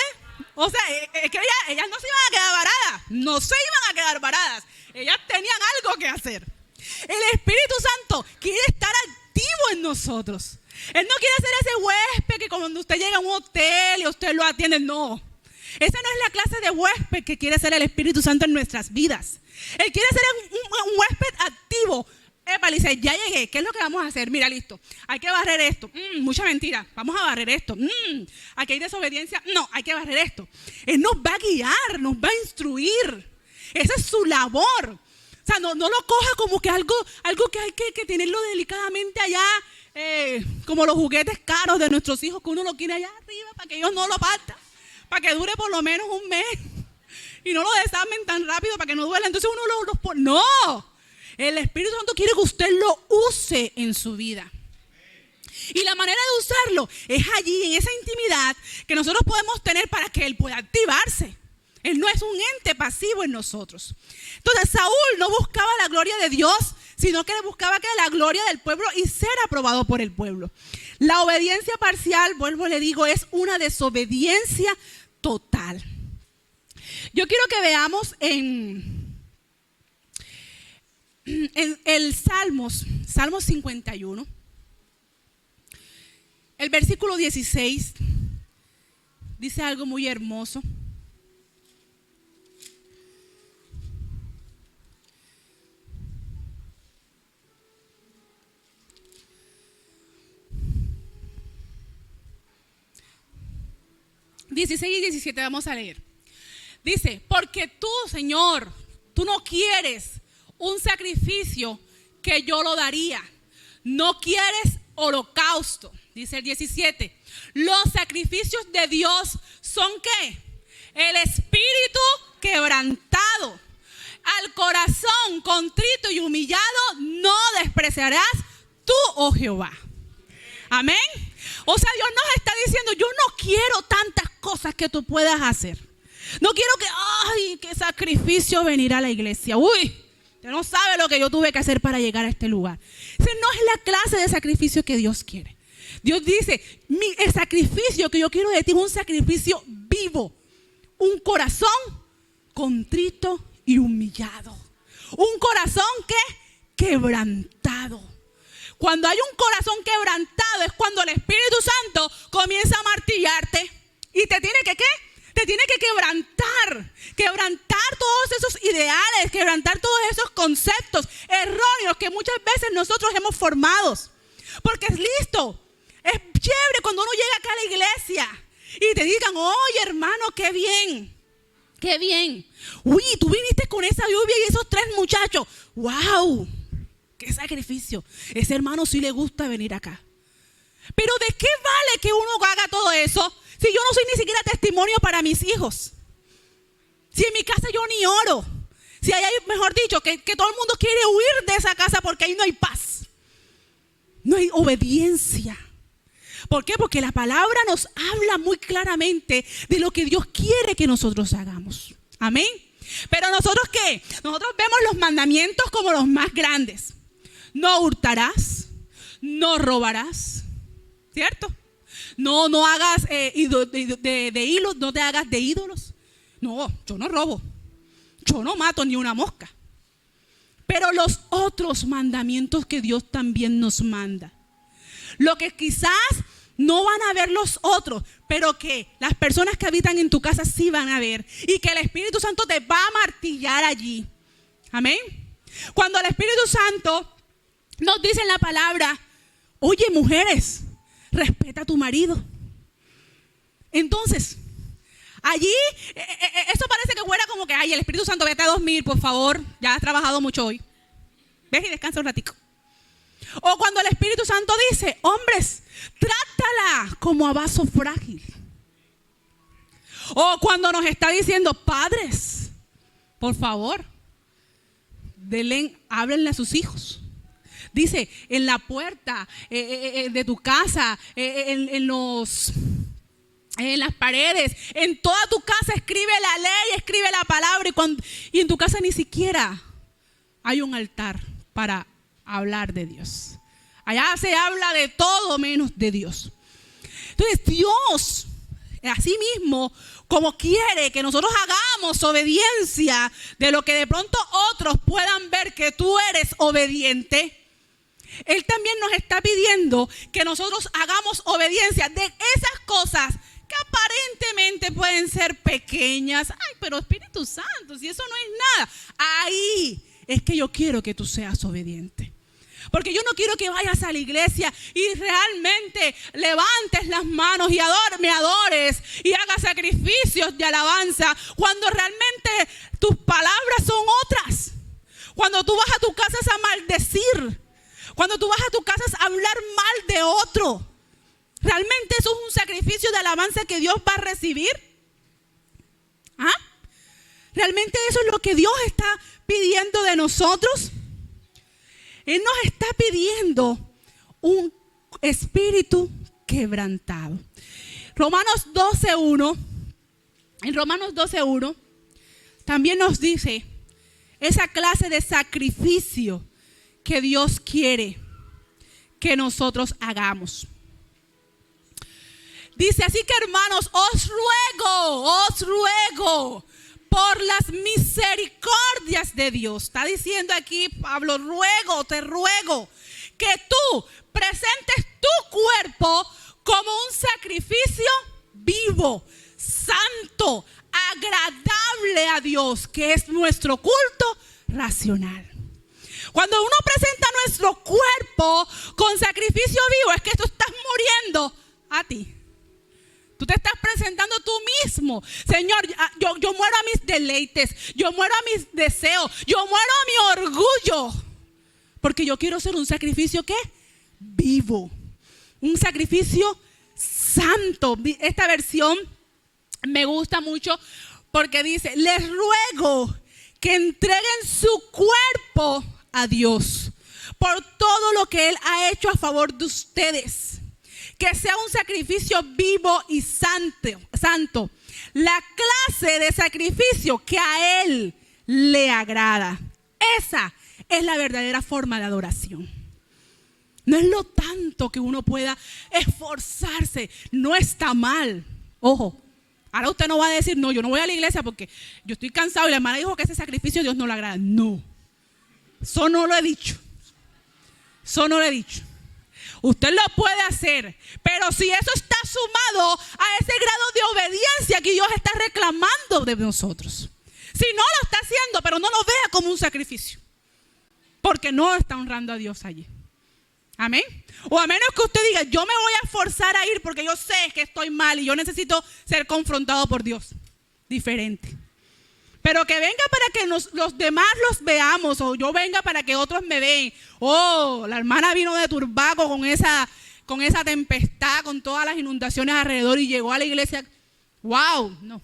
o sea, es que ellas no se iban a quedar varadas, no se iban a quedar varadas, ellas tenían algo que hacer. El Espíritu Santo quiere estar activo en nosotros. Él no quiere ser ese huésped que cuando usted llega a un hotel y usted lo atiende, no. Esa no es la clase de huésped que quiere ser el Espíritu Santo en nuestras vidas. Él quiere ser un huésped activo. Dice, ya llegué, ¿qué es lo que vamos a hacer? Mira, listo, hay que barrer esto, mucha mentira, vamos a barrer esto, aquí hay desobediencia, no, hay que barrer esto. Él nos va a guiar, nos va a instruir, esa es su labor. O sea, no lo coja como que algo que hay que tenerlo delicadamente allá, como los juguetes caros de nuestros hijos que uno lo quiere allá arriba para que ellos no lo partan, para que dure por lo menos un mes y no lo desarmen tan rápido para que no duela, entonces uno los pone, no. El Espíritu Santo quiere que usted lo use en su vida. Y la manera de usarlo es allí, en esa intimidad que nosotros podemos tener para que Él pueda activarse. Él no es un ente pasivo en nosotros. Entonces Saúl no buscaba la gloria de Dios, sino que le buscaba que la gloria del pueblo y ser aprobado por el pueblo. La obediencia parcial, vuelvo y le digo, es una desobediencia total. Yo quiero que veamos en el Salmos 51, el versículo 16, dice algo muy hermoso. ...16 y 17 vamos a leer. Dice, porque tú, Señor, tú no quieres un sacrificio que yo lo daría. no quieres holocausto. Dice el 17. Los sacrificios de Dios son ¿qué? El espíritu quebrantado. Al corazón contrito y humillado no despreciarás tú, oh Jehová. Amén. O sea, Dios nos está diciendo, yo no quiero tantas cosas que tú puedas hacer. No quiero qué sacrificio venir a la iglesia. Uy, usted no sabe lo que yo tuve que hacer para llegar a este lugar. Ese no es la clase de sacrificio que Dios quiere. Dios dice, el sacrificio que yo quiero de ti es un sacrificio vivo. Un corazón contrito y humillado. Un corazón quebrantado. Cuando hay un corazón quebrantado es cuando el Espíritu Santo comienza a martillarte y te tiene que te tiene que quebrantar todos esos ideales, quebrantar todos esos conceptos erróneos que muchas veces nosotros hemos formado. Porque es listo, es chévere cuando uno llega acá a la iglesia y te digan, oye hermano, qué bien. Qué bien. Uy, tú viniste con esa lluvia y esos 3 muchachos. ¡Wow! ¡Qué sacrificio! Ese hermano sí le gusta venir acá. Pero ¿de qué vale que uno haga todo eso si yo no soy ni siquiera testimonio para mis hijos? Si en mi casa yo ni oro. Si hay, mejor dicho, que todo el mundo quiere huir de esa casa porque ahí no hay paz. No hay obediencia. ¿Por qué? Porque la palabra nos habla muy claramente de lo que Dios quiere que nosotros hagamos. Amén. Pero nosotros ¿qué? Nosotros vemos los mandamientos como los más grandes. No hurtarás, no robarás, ¿cierto? No hagas de hilos, no te hagas de ídolos. No, yo no robo, yo no mato ni una mosca. Pero los otros mandamientos que Dios también nos manda, lo que quizás no van a ver los otros, pero que las personas que habitan en tu casa sí van a ver, y que el Espíritu Santo te va a martillar allí. Amén. Cuando el Espíritu Santo nos dice en la palabra, oye mujeres, respeta a tu marido. Entonces, allí, eso parece que fuera como que, ay, el Espíritu Santo, vete a dormir, por favor, ya has trabajado mucho hoy. Ves y descansa un ratico. O cuando el Espíritu Santo dice, hombres, trátala como a vaso frágil. O cuando nos está diciendo, padres, por favor, háblenle a sus hijos. Dice, en la puerta de tu casa, en las paredes, en toda tu casa escribe la ley, escribe la palabra. Y en tu casa ni siquiera hay un altar para hablar de Dios. Allá se habla de todo menos de Dios. Entonces Dios, así mismo, como quiere que nosotros hagamos obediencia de lo que de pronto otros puedan ver que tú eres obediente, Él también nos está pidiendo que nosotros hagamos obediencia de esas cosas que aparentemente pueden ser pequeñas. Ay, pero Espíritu Santo, si eso no es nada. Ahí es que yo quiero que tú seas obediente. Porque yo no quiero que vayas a la iglesia y realmente levantes las manos y me adores y hagas sacrificios de alabanza cuando realmente tus palabras son otras. Cuando tú vas a tu casa es a maldecir. Cuando tú vas a tu casa es a hablar mal de otro. ¿Realmente eso es un sacrificio de alabanza que Dios va a recibir? ¿Ah? ¿Realmente eso es lo que Dios está pidiendo de nosotros? Él nos está pidiendo un espíritu quebrantado. Romanos 12:1, en Romanos 12:1 también nos dice esa clase de sacrificio que Dios quiere que nosotros hagamos. Dice, así que hermanos, os ruego por las misericordias de Dios. Está diciendo aquí Pablo, te ruego que tú presentes tu cuerpo como un sacrificio vivo, santo, agradable a Dios, que es nuestro culto racional. Cuando uno presenta nuestro cuerpo con sacrificio vivo, es que tú estás muriendo a ti. Tú te estás presentando tú mismo. Señor, yo muero a mis deleites, yo muero a mis deseos, yo muero a mi orgullo. Porque yo quiero ser un sacrificio, ¿qué? vivo, un sacrificio santo. Esta versión me gusta mucho porque dice: les ruego que entreguen su cuerpo a Dios por todo lo que Él ha hecho a favor de ustedes. Que sea un sacrificio vivo y santo. La clase de sacrificio que a Él le agrada. Esa es la verdadera forma de adoración. No es lo tanto que uno pueda esforzarse. No está mal. Ojo, ahora usted no va a decir: no, yo no voy a la iglesia porque yo estoy cansado y la hermana dijo que ese sacrificio a Dios no le agrada. No, eso no lo he dicho. Eso no lo he dicho. Usted lo puede hacer, pero si eso está sumado a ese grado de obediencia que Dios está reclamando de nosotros. Si no lo está haciendo, pero no lo vea como un sacrificio, porque no está honrando a Dios allí. Amén. O a menos que usted diga: yo me voy a esforzar a ir porque yo sé que estoy mal y yo necesito ser confrontado por Dios. Diferente. Pero que venga para que los demás los veamos, o yo venga para que otros me vean. Oh, la hermana vino de Turbaco con esa tempestad, con todas las inundaciones alrededor y llegó a la iglesia. ¡Wow! No.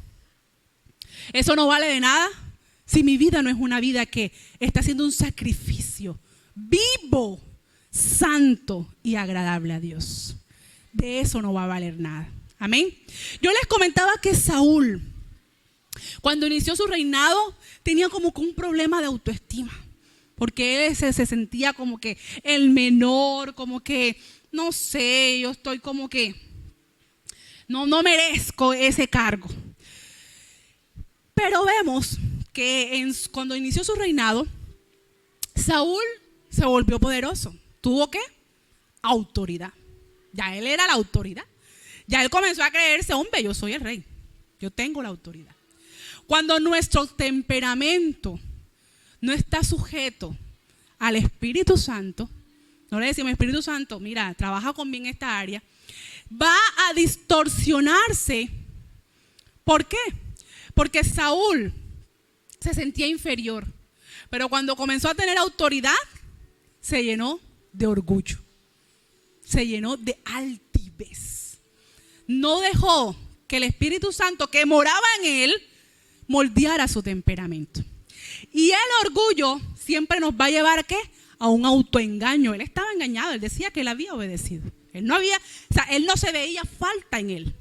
Eso no vale de nada si mi vida no es una vida que está haciendo un sacrificio vivo, santo y agradable a Dios. De eso no va a valer nada. Amén. Yo les comentaba que Saúl, cuando inició su reinado, tenía como que un problema de autoestima, porque él se sentía como que el menor, como que, no sé, yo estoy como que no merezco ese cargo. Pero vemos que cuando inició su reinado, Saúl se volvió poderoso. ¿Tuvo qué? Autoridad. Ya él era la autoridad. Ya él comenzó a creerse: hombre, yo soy el rey, yo tengo la autoridad. Cuando nuestro temperamento no está sujeto al Espíritu Santo, no le decimos: Espíritu Santo, mira, trabaja conmigo en esta área, va a distorsionarse. ¿Por qué? Porque Saúl se sentía inferior, pero cuando comenzó a tener autoridad, se llenó de orgullo, se llenó de altivez. No dejó que el Espíritu Santo que moraba en él moldeara su temperamento. Y el orgullo siempre nos va a llevar ¿a qué? A un autoengaño. Él estaba engañado, él decía que él había obedecido. Él no se veía falta en él.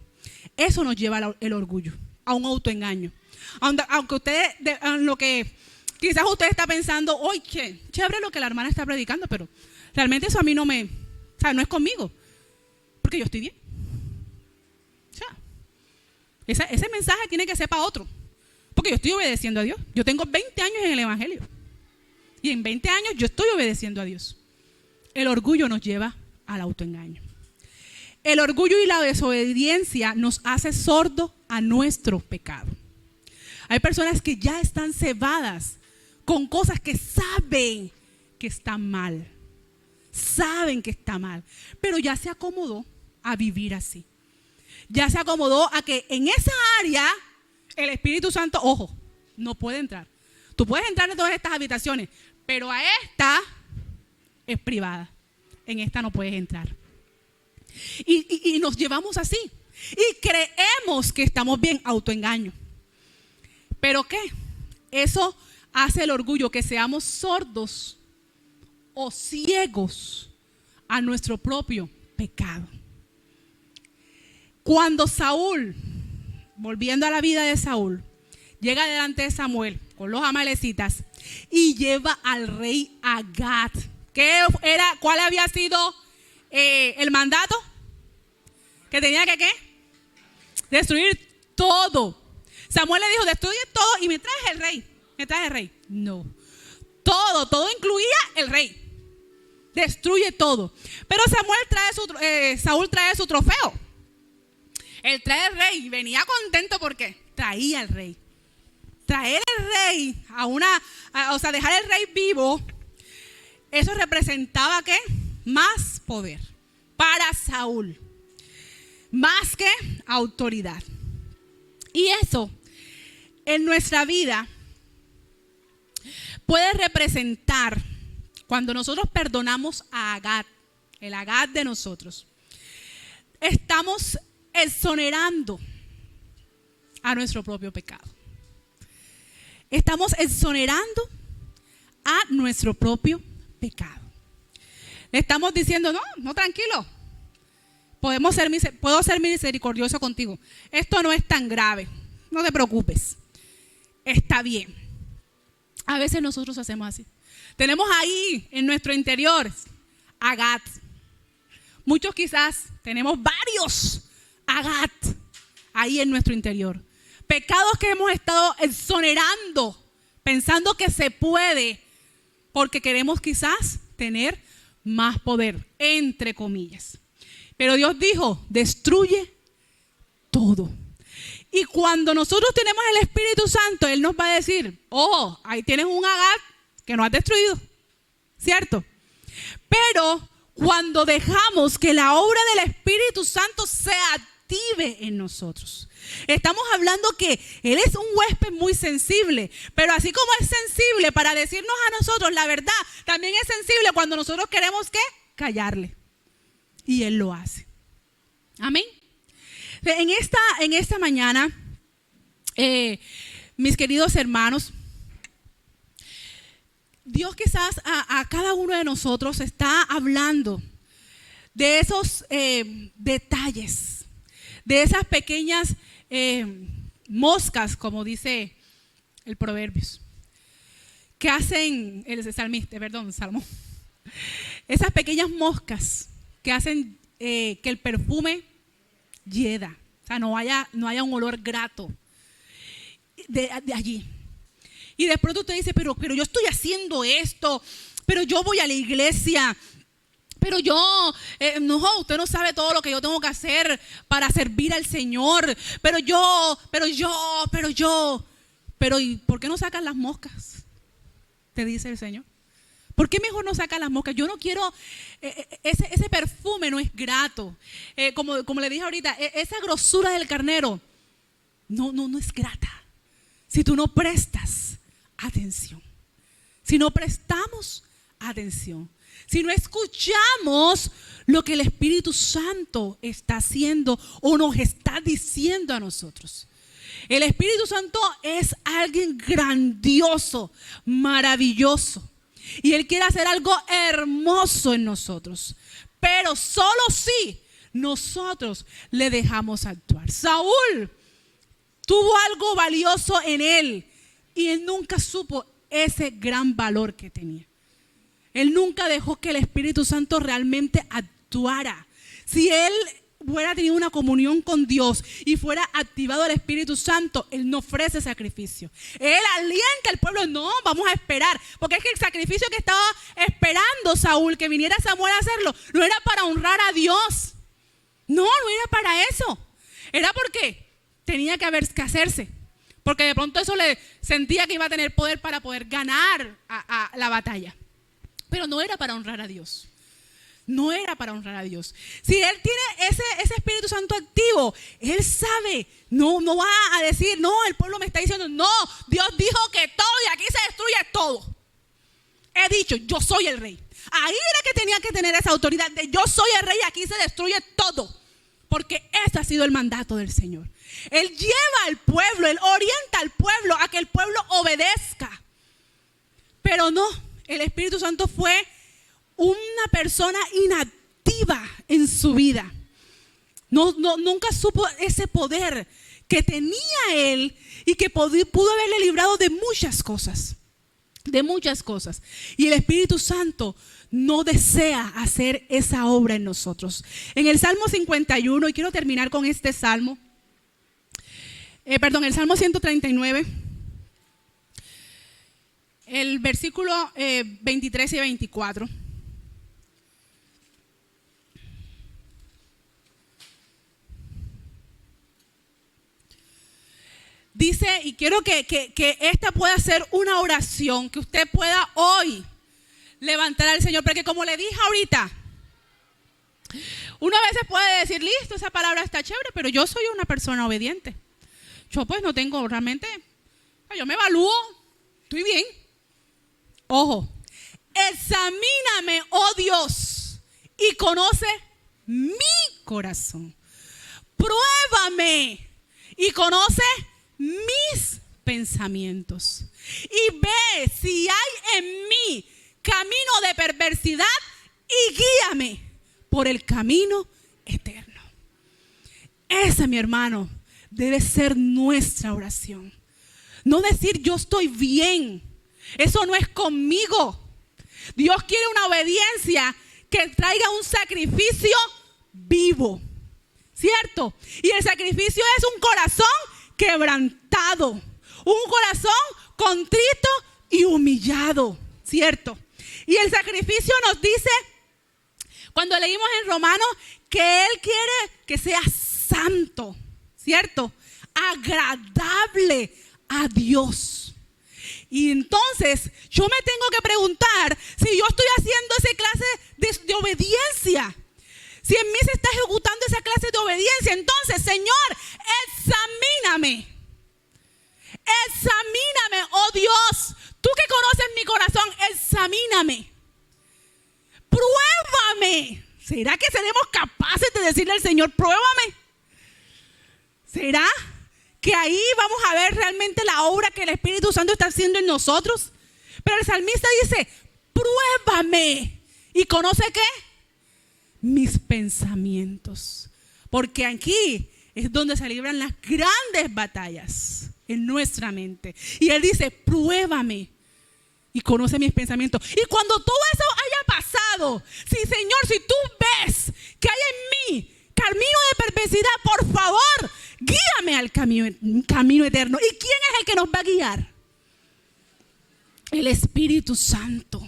Eso nos lleva el orgullo, a un autoengaño. Aunque usted, lo que quizás usted está pensando: oye, chévere lo que la hermana está predicando, pero realmente eso a mí no es conmigo, porque yo estoy bien. O sea, ese mensaje tiene que ser para otro, porque yo estoy obedeciendo a Dios. Yo tengo 20 años en el evangelio y en 20 años yo estoy obedeciendo a Dios. El orgullo nos lleva al autoengaño. El orgullo y la desobediencia nos hace sordos a nuestro pecado. Hay personas que ya están cebadas con cosas que saben que están mal. Saben que está mal, pero ya se acomodó a vivir así. Ya se acomodó a que en esa área el Espíritu Santo, ojo, no puede entrar. Tú puedes entrar en todas estas habitaciones, pero a esta es privada. En esta no puedes entrar. Y nos llevamos así. Y creemos que estamos bien, autoengaño. ¿Pero qué? Eso hace el orgullo, que seamos sordos o ciegos a nuestro propio pecado. Cuando Saúl, volviendo a la vida de Saúl, llega delante de Samuel con los amalecitas y lleva al rey Agag. ¿Cuál había sido el mandato? Que tenía que ¿qué? Destruir todo. Samuel le dijo: destruye todo y me traes el rey. ¿Me traes el rey? No. Todo incluía el rey. Destruye todo. Pero Saúl trae su trofeo. Él trae el rey y venía contento porque traía al rey. Traer el rey dejar el rey vivo, eso representaba ¿qué? Más poder para Saúl, más que autoridad. Y eso en nuestra vida puede representar cuando nosotros perdonamos a Agag, el Agat de nosotros, estamos exonerando a nuestro propio pecado. Estamos exonerando a nuestro propio pecado. Le estamos diciendo, no, tranquilo. Puedo ser misericordioso contigo. Esto no es tan grave. No te preocupes. Está bien. A veces nosotros hacemos así. Tenemos ahí en nuestro interior Agat. Muchos quizás tenemos varios Agat ahí en nuestro interior. Pecados que hemos estado exonerando, pensando que se puede, porque queremos quizás tener más poder, entre comillas. Pero Dios dijo, destruye todo. Y cuando nosotros tenemos el Espíritu Santo, Él nos va a decir, ahí tienes un Agat que no has destruido, ¿cierto? Pero cuando dejamos que la obra del Espíritu Santo se active en nosotros, estamos hablando que Él es un huésped muy sensible, pero así como es sensible para decirnos a nosotros la verdad, también es sensible cuando nosotros queremos ¿qué? Callarle. Y Él lo hace. Amén. En esta mañana, mis queridos hermanos, Dios quizás a cada uno de nosotros está hablando de esos detalles, de esas pequeñas moscas, como dice el Proverbios, que hacen el salmista, Salmo. Esas pequeñas moscas que hacen que el perfume hieda, o sea, no haya un olor grato de allí. Y de pronto usted dice, pero yo estoy haciendo esto, pero yo voy a la iglesia, pero yo, usted no sabe todo lo que yo tengo que hacer para servir al Señor, pero ¿y por qué no sacan las moscas? Te dice el Señor. ¿Por qué mejor no sacan las moscas? Yo no quiero, ese perfume no es grato. Como le dije ahorita, esa grosura del carnero no es grata. Si tú no prestas atención, si no prestamos atención, si no escuchamos lo que el Espíritu Santo está haciendo o nos está diciendo a nosotros. El Espíritu Santo es alguien grandioso, maravilloso. Y Él quiere hacer algo hermoso en nosotros. Pero solo si nosotros le dejamos actuar. Saúl tuvo algo valioso en él y él nunca supo ese gran valor que tenía. Él nunca dejó que el Espíritu Santo realmente actuara. Si él hubiera tenido una comunión con Dios y fuera activado el Espíritu Santo, él no ofrece sacrificio. Él alienta al pueblo, no, vamos a esperar. Porque es que el sacrificio que estaba esperando Saúl, que viniera Samuel a hacerlo, no era para honrar a Dios. No era para eso. Era porque tenía que hacerse. Porque de pronto eso le sentía que iba a tener poder para poder ganar a la batalla. Pero no era para honrar a Dios. No era para honrar a Dios. Si él tiene ese Espíritu Santo activo, él sabe, no va a decir, no, el pueblo me está diciendo, no, Dios dijo que todo y aquí se destruye todo. He dicho, yo soy el rey. Ahí era que tenía que tener esa autoridad de yo soy el rey y aquí se destruye todo. Porque ese ha sido el mandato del Señor. Él lleva al pueblo, Él orienta al pueblo a que el pueblo obedezca. Pero no, el Espíritu Santo fue una persona inactiva en su vida. Nunca supo ese poder que tenía él y que pudo haberle librado de muchas cosas. De muchas cosas. Y el Espíritu Santo no desea hacer esa obra en nosotros. En el Salmo 51, y quiero terminar con este salmo. El Salmo 139. El versículo 23 y 24. Dice, y quiero que esta pueda ser una oración, que usted pueda hoy levantar al Señor, porque como le dije ahorita, uno a veces puede decir, listo, esa palabra está chévere, pero yo soy una persona obediente. Yo pues no tengo realmente, yo me evalúo, estoy bien. Ojo, examíname, oh Dios, y conoce mi corazón. Pruébame y conoce mis pensamientos. Y ve si hay en mí camino de perversidad y guíame por el camino eterno. Esa, mi hermano, debe ser nuestra oración. No decir yo estoy bien. Eso no es conmigo. Dios quiere una obediencia que traiga un sacrificio vivo, ¿cierto? Y el sacrificio es un corazón quebrantado, un corazón contrito y humillado, ¿cierto? Y el sacrificio nos dice, cuando leímos en Romanos, que Él quiere que sea santo, ¿cierto? Agradable a Dios. Y entonces yo me tengo que preguntar si yo estoy haciendo esa clase de obediencia. Si en mí se está ejecutando esa clase de obediencia, entonces, Señor, examíname. Examíname, oh Dios. Tú que conoces mi corazón, examíname. Pruébame. ¿Será que seremos capaces de decirle al Señor, pruébame? ¿Será que ahí vamos a ver realmente la obra que el Espíritu Santo está haciendo en nosotros? Pero el salmista dice, pruébame. ¿Y conoce qué? Mis pensamientos. Porque aquí es donde se libran las grandes batallas en nuestra mente. Y Él dice, pruébame y conoce mis pensamientos. Y cuando todo eso haya pasado, si Señor, si tú ves que hay en mí camino de perversidad, por favor, guíame al camino eterno. ¿Y quién es el que nos va a guiar? El Espíritu Santo.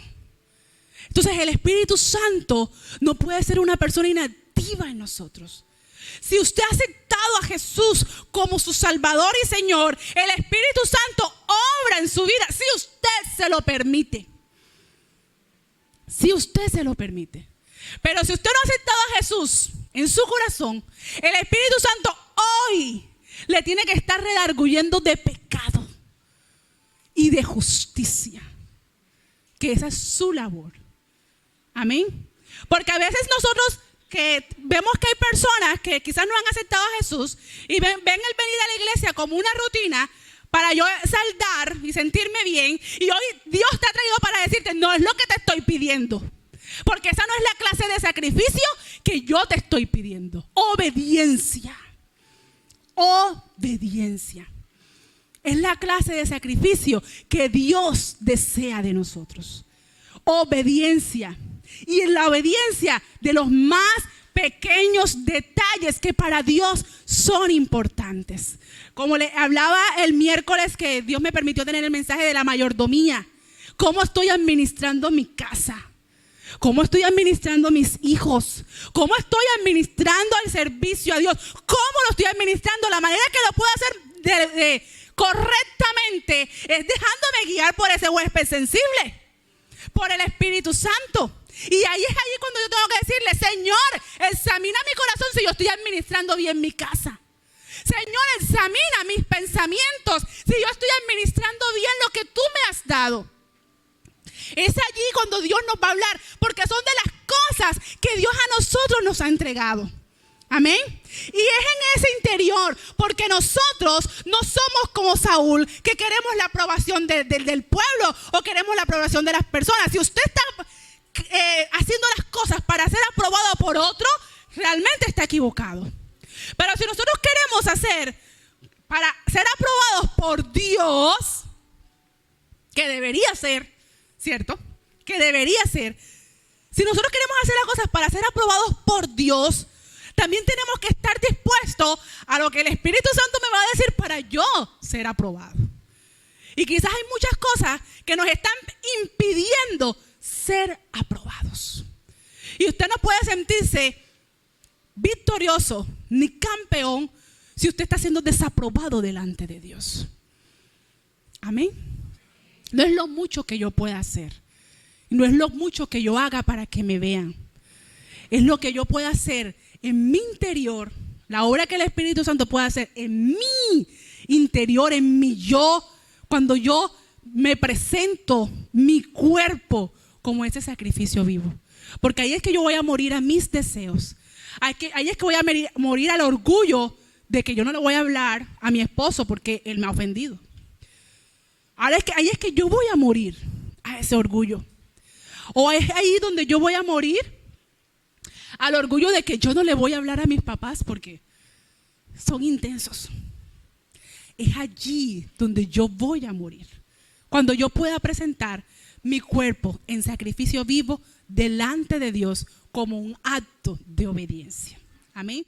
Entonces el Espíritu Santo no puede ser una persona inactiva en nosotros. Si usted ha aceptado a Jesús como su Salvador y Señor, el Espíritu Santo obra en su vida si usted se lo permite. Si usted se lo permite. Pero si usted no ha aceptado a Jesús en su corazón, el Espíritu Santo hoy le tiene que estar redarguyendo de pecado y de justicia. Que esa es su labor. Amén. Porque a veces nosotros que vemos que hay personas que quizás no han aceptado a Jesús y ven el venir a la iglesia como una rutina para yo saldar y sentirme bien, y hoy Dios te ha traído para decirte, no es lo que te estoy pidiendo, porque esa no es la clase de sacrificio que yo te estoy pidiendo. Obediencia. Obediencia es la clase de sacrificio que Dios desea de nosotros. Obediencia. Y en la obediencia de los más pequeños detalles que para Dios son importantes. Como le hablaba el miércoles que Dios me permitió tener el mensaje de la mayordomía. ¿Cómo estoy administrando mi casa? ¿Cómo estoy administrando mis hijos? ¿Cómo estoy administrando el servicio a Dios? ¿Cómo lo estoy administrando? La manera que lo puedo hacer correctamente es dejándome guiar por ese huésped sensible, por el Espíritu Santo. Y ahí es allí cuando yo tengo que decirle, Señor, examina mi corazón si yo estoy administrando bien mi casa. Señor, examina mis pensamientos si yo estoy administrando bien lo que tú me has dado. Es allí cuando Dios nos va a hablar, porque son de las cosas que Dios a nosotros nos ha entregado. Amén. Y es en ese interior, porque nosotros no somos como Saúl, que queremos la aprobación del pueblo o queremos la aprobación de las personas. Si usted está haciendo las cosas para ser aprobado por otro, realmente está equivocado. Pero si nosotros queremos hacer para ser aprobados por Dios, que debería ser, ¿cierto? Que debería ser. Si nosotros queremos hacer las cosas para ser aprobados por Dios, también tenemos que estar dispuestos a lo que el Espíritu Santo me va a decir para yo ser aprobado. Y quizás hay muchas cosas que nos están impidiendo ser aprobados. Y usted no puede sentirse victorioso ni campeón si usted está siendo desaprobado delante de Dios. Amén. No es lo mucho que yo pueda hacer. No es lo mucho que yo haga para que me vean. Es lo que yo pueda hacer en mi interior. La obra que el Espíritu Santo puede hacer en mi interior, en mi yo. Cuando yo me presento mi cuerpo como ese sacrificio vivo. Porque ahí es que yo voy a morir a mis deseos. Ahí es que voy a morir al orgullo de que yo no le voy a hablar a mi esposo porque él me ha ofendido. Ahí es que yo voy a morir a ese orgullo. O es ahí donde yo voy a morir al orgullo de que yo no le voy a hablar a mis papás porque son intensos. Es allí donde yo voy a morir. Cuando yo pueda presentar mi cuerpo en sacrificio vivo delante de Dios como un acto de obediencia. Amén.